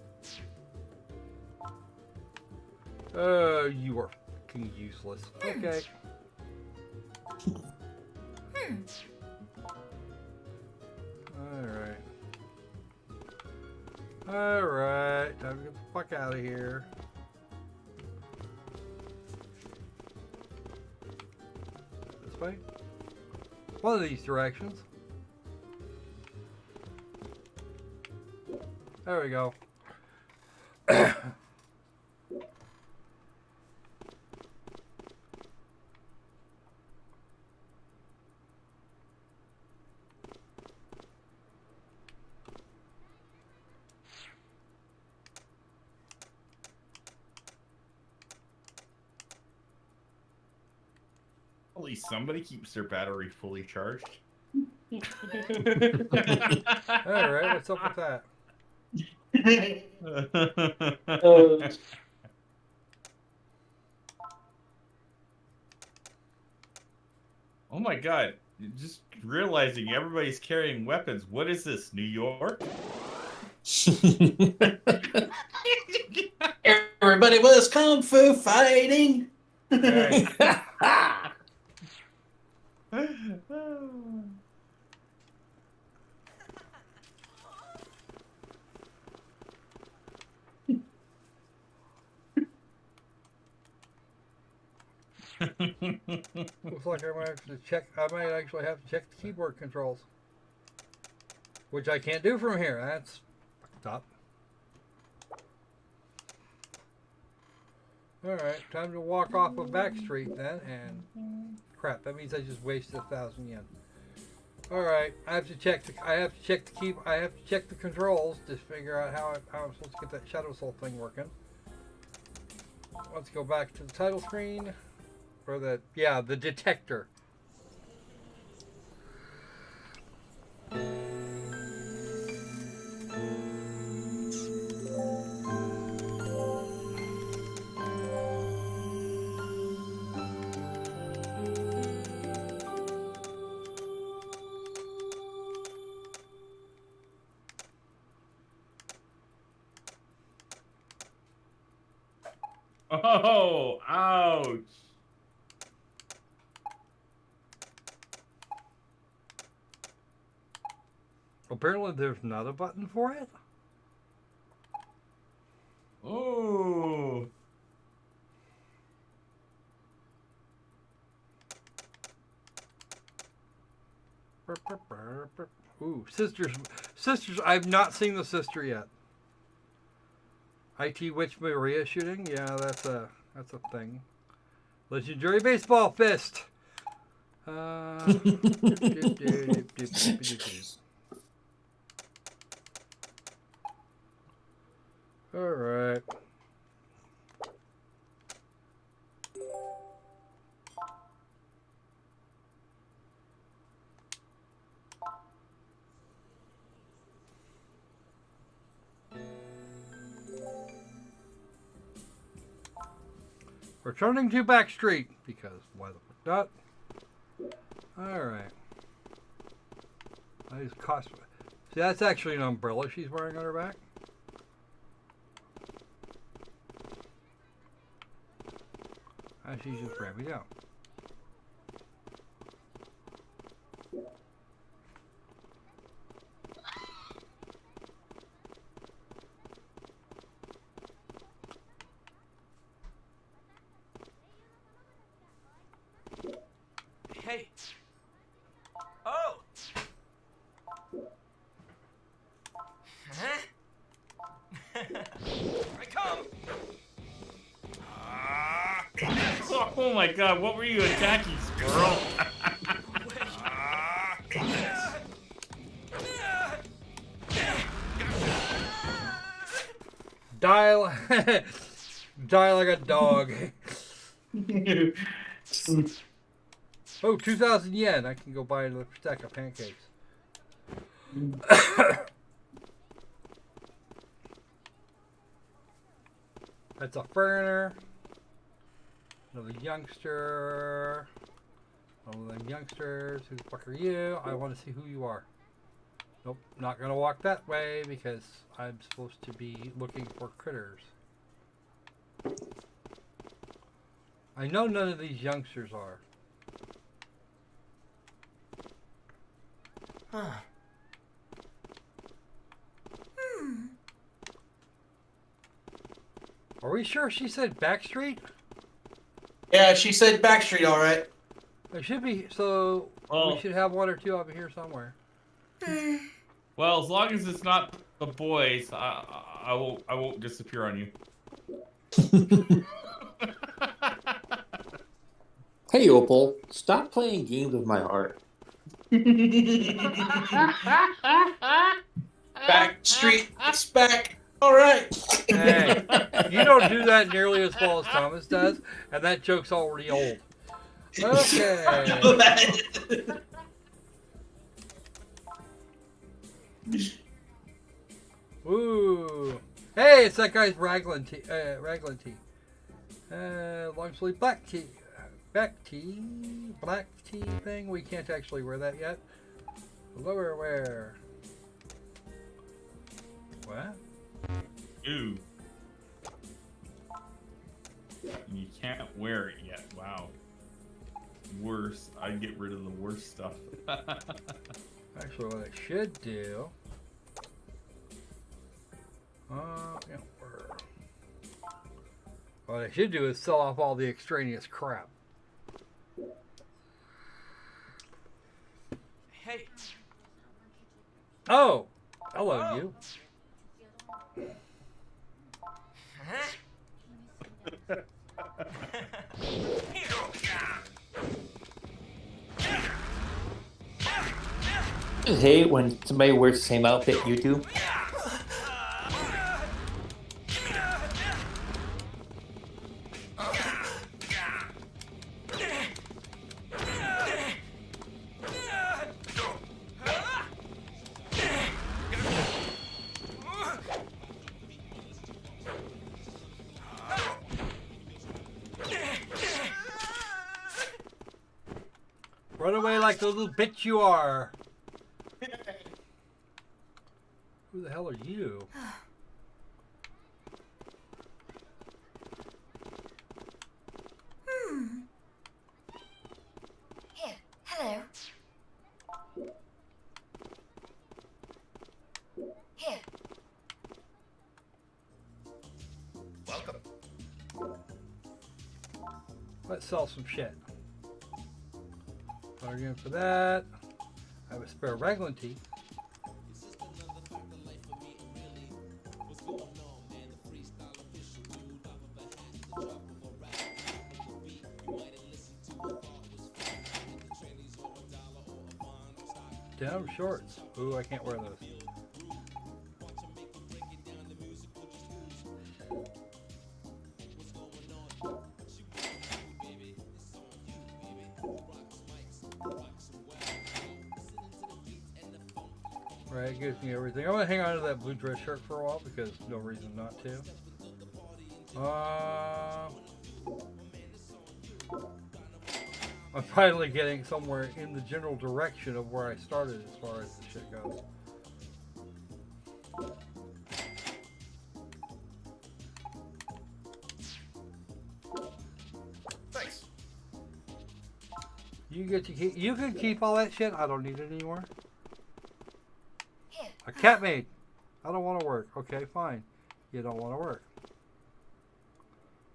You are fucking useless. Okay. Alright. Alright. Time to get the fuck out of here. This way? One of these directions. There we go. At least somebody keeps their battery fully charged. Alright, what's up with that? Oh my god. Just realizing everybody's carrying weapons. What is this, New York? Everybody was kung fu fighting. Right. Looks like I might have to check. I might actually have to check the keyboard controls, which I can't do from here. That's fucked up. All right, time to walk off of Backstreet then. And crap, that means I just wasted 1,000 yen. All right, I have to check the. I have to check the key. I have to check the controls to figure out how I'm supposed to get that Shadow Soul thing working. Let's go back to the title screen. Or the, yeah, the detector. Oh, ouch. Apparently there's not a button for it. Oh. Ooh, sisters. I've not seen the sister yet. IT Witch Maria shooting. Yeah, that's a thing. Legendary baseball fist. All right. Returning to Backstreet, because why the fuck not? Alright. I just cost. See, that's actually an umbrella she's wearing on her back. And she's just ramming down. Hey. Oh. Huh? I come. Oh my god, what were you attacking, squirrel? Die, die like a dog. Oh, 2,000 yen. I can go buy another stack of pancakes. That's a foreigner. Another youngster. One of them youngsters. Who the fuck are you? I want to see who you are. Nope, not gonna walk that way because I'm supposed to be looking for critters. I know none of these youngsters are. Huh. Are we sure she said Backstreet? Yeah, she said Backstreet, all right. There should be, so Well, we should have one or two over here somewhere. well, as long as it's not the boys, I won't disappear on you. Hey, Opal, stop playing games with my heart. Backstreet, it's back. All right. Hey, you don't do that nearly as well as Thomas does, and that joke's already old. Okay. Ooh. Hey, it's that guy's Raglan tee. Long sleeve black tee. Black tee thing. We can't actually wear that yet. Lower wear. What? Ooh. You can't wear it yet. Wow. Worse. I'd get rid of the worst stuff. Actually, what I should do. Yeah, what I should do is sell off all the extraneous crap. Hey. Oh! Hello, you. I hate when somebody wears the same outfit you do. Run away like the little bitch you are. Who the hell are you? Here, hello. Here. Welcome. Let's sell some shit. Bargain for that. I have a spare Raglan tee. Denim shorts. Ooh, I can't wear those. Right, it gives me everything. I'm gonna hang on to that blue dress shirt for a while because no reason not to. I'm finally getting somewhere in the general direction of where I started as far as the shit goes. Thanks. You can keep all that shit. I don't need it anymore. A cat maid. I don't want to work. Okay, fine. You don't want to work.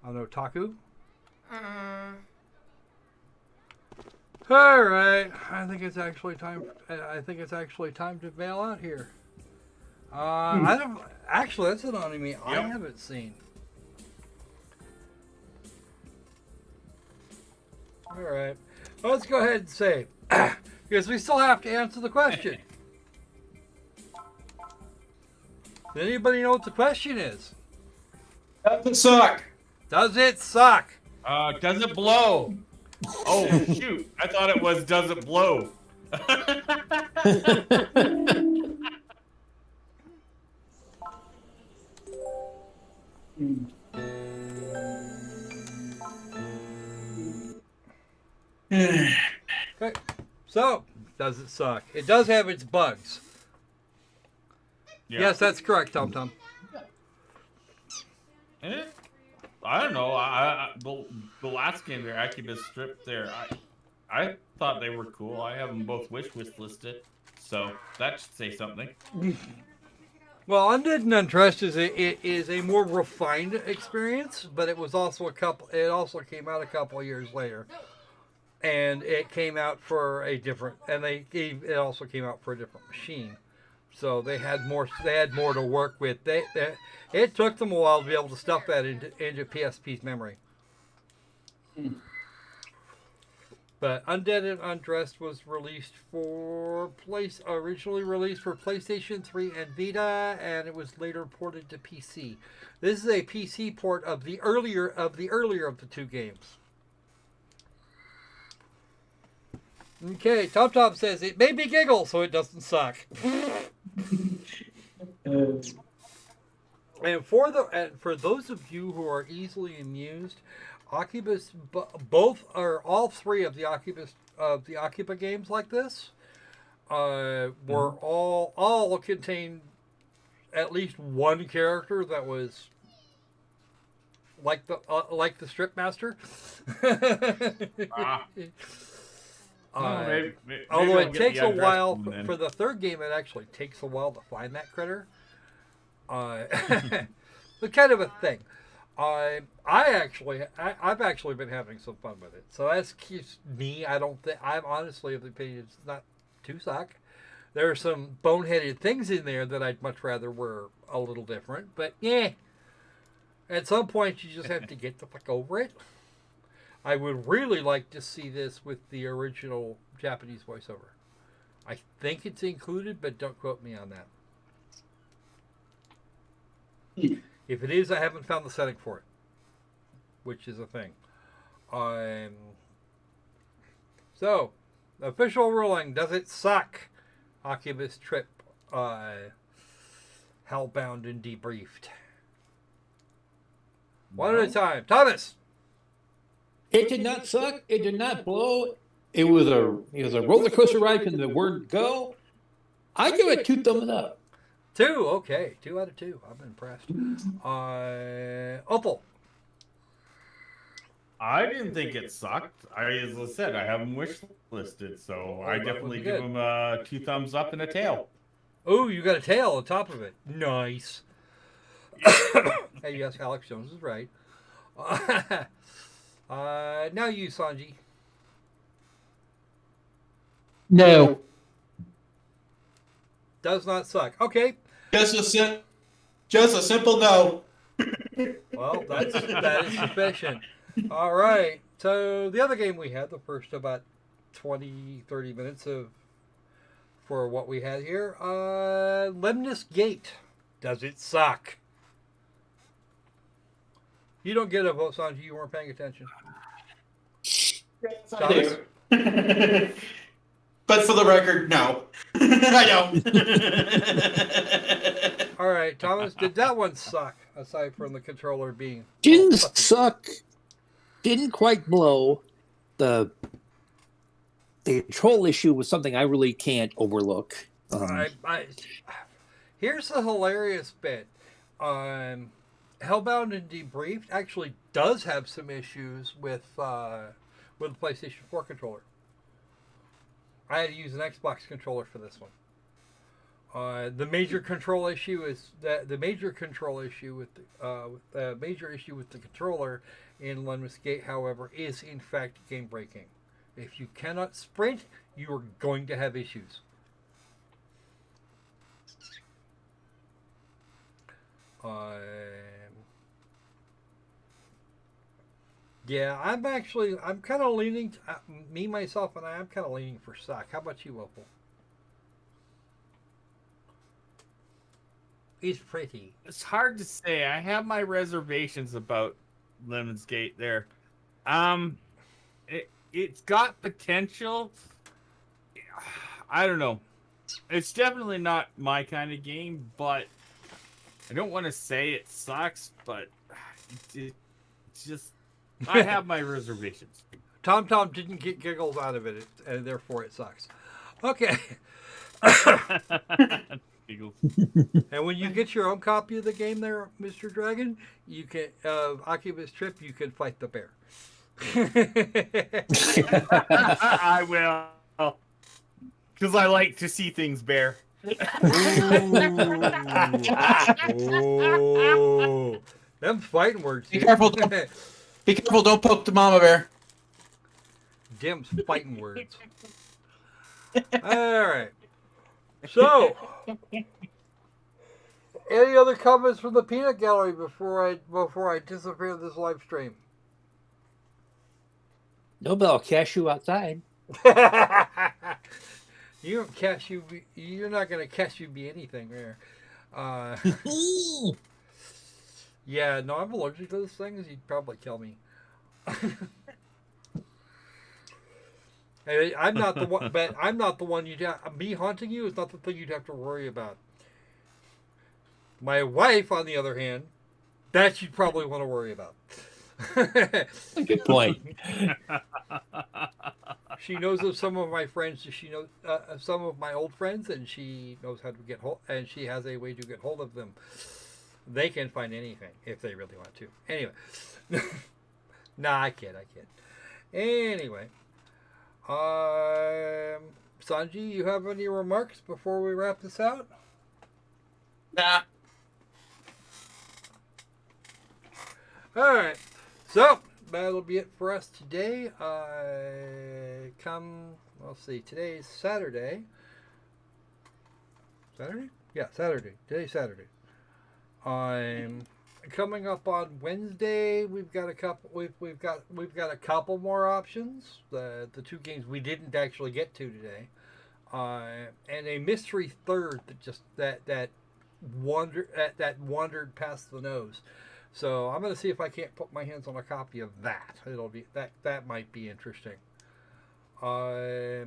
An otaku. All right. I think it's actually time. I think it's actually time to bail out here. I don't. Actually, that's an anime I haven't seen. All right. Let's go ahead and say, because we still have to answer the question. Does anybody know what the question is? Does it suck? Does it suck? Does it blow? Oh, shoot. I thought it was does it blow? Okay. So, does it suck? It does have its bugs. Yeah. Yes, that's correct, Tom Tom. I don't know. The last game there, Akiba Strip there, I thought they were cool. I have them both wish listed, so that should say something. Well, Undead and Untrust it is a more refined experience, but it was also It also came out a couple of years later, and it came out for a different. It also came out for a different machine, so they had more. They had more to work with. It took them a while to be able to stuff that into PSP's memory. But Undead and Undressed was originally released for PlayStation 3 and Vita, and it was later ported to PC. This is a PC port of the earlier of the two games. Okay, Top Top says it made me giggle, so it doesn't suck. And for those of you who are easily amused, Akiba's all three of the Akiba games like this were all contained at least one character that was like the Strip Master. Maybe although I'll it get takes the a while undressed one then. for the third game, it actually takes a while to find that critter. It's kind of a thing. I've actually been having some fun with it. So that's keeps me. I'm honestly of the opinion it's not too suck. There are some boneheaded things in there that I'd much rather were a little different. But yeah, at some point you just have to get the fuck over it. I would really like to see this with the original Japanese voiceover. I think it's included, but don't quote me on that. If it is, I haven't found the setting for it, which is a thing. So, official ruling, does it suck? Akiba's Trip, Hellbound and Debriefed. One at a time. Thomas! It did not suck. It did not blow. It was a roller coaster ride from the word go. I give it 2 thumbs up. 2, okay. 2 out of 2. I'm impressed. Opal. I didn't think it sucked. As I said, I have them wish listed, so I definitely give them 2 thumbs up and a tail. Oh, you got a tail on top of it. Nice. Hey, yes, Alex Jones is right. Now you, Sanji. No. Does not suck. Okay. Just a simple no. Well, that is sufficient. All right. So the other game we had, the first about 20, 30 minutes for what we had here, Lemnis Gate. Does it suck? You don't get a vote, Sanji. You weren't paying attention. Yes, I do. But for the record, no. I don't. All right, Thomas, did that one suck, aside from the controller being... Didn't suck didn't quite blow. The control issue was something I really can't overlook. Here's the hilarious bit. Hellbound and Debriefed actually does have some issues with the PlayStation 4 controller. I had to use an Xbox controller for this one. The major control issue is that the major issue with the controller in Lemnis Gate, however, is in fact game breaking. If you cannot sprint, you are going to have issues. Yeah, I'm kind of leaning, me, myself, and I'm kind of leaning for stock. How about you, Opal? He's pretty. It's hard to say. I have my reservations about Lemnis Gate there. It's got potential. I don't know. It's definitely not my kind of game, but I don't want to say it sucks, but it's just, I have my reservations. Tom didn't get giggles out of it, and therefore it sucks. Okay. And when you get your own copy of the game there, Mr. Dragon, you can, Akiba's Trip, you can fight the bear. I will. Because I like to see things bear. Oh, them fighting words. Be careful! Be careful! Don't poke the mama bear. Dim's fighting words. All right. So, any other comments from the peanut gallery before I disappear this live stream? No, but I'll cash you outside. You don't cash you. You're not going to cash you be anything there. Yeah, no, I'm allergic to this thing. You'd probably kill me. Hey, I'm not the one, but I'm not the one you'd have. Me haunting you is not the thing you'd have to worry about. My wife, on the other hand, that you'd probably want to worry about. Good point. She knows of some of my friends. She knows some of my old friends, and she knows how to get hold. And she has a way to get hold of them. They can find anything if they really want to. Anyway, nah, I kid. Anyway, Sanji, you have any remarks before we wrap this out? Nah. All right. So, that'll be it for us today. Let's see, today's Saturday. Saturday? Yeah, Saturday. Today's Saturday. Coming up on Wednesday, we've got a couple more options. The two games we didn't actually get to today. And a mystery third that wandered past the nose. So I'm going to see if I can't put my hands on a copy of that. It'll be that might be interesting. I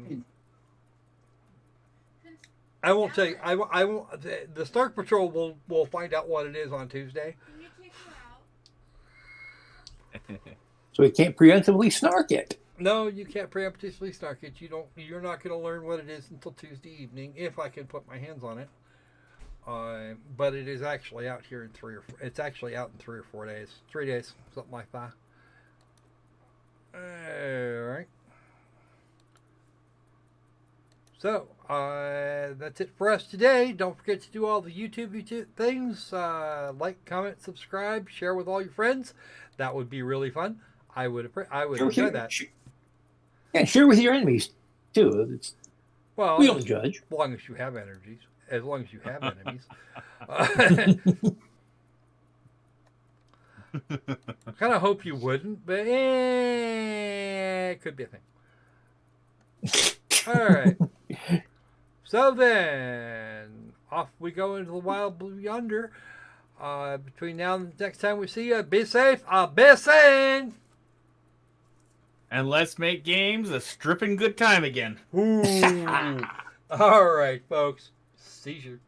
won't tell you. I won't. The Stark Patrol will find out what it is on Tuesday. So we can't preemptively snark it. No, you can't preemptively snark it. You're not going to learn what it is until Tuesday evening if I can put my hands on it. But it is actually out here in 3 or 4 days. 3 days, something like that. All right. So, that's it for us today. Don't forget to do all the YouTube things. Like, comment, subscribe, share with all your friends. That would be really fun. I would enjoy that. Yeah, share with your enemies, too. We don't judge. As long as you have energies. As long as you have enemies. I kind of hope you wouldn't, but it could be a thing. All right. So then, off we go into the wild blue yonder. Between now and the next time we see you, be safe. Be sane. And let's make games a stripping good time again. Ooh. All right, folks. Seizure.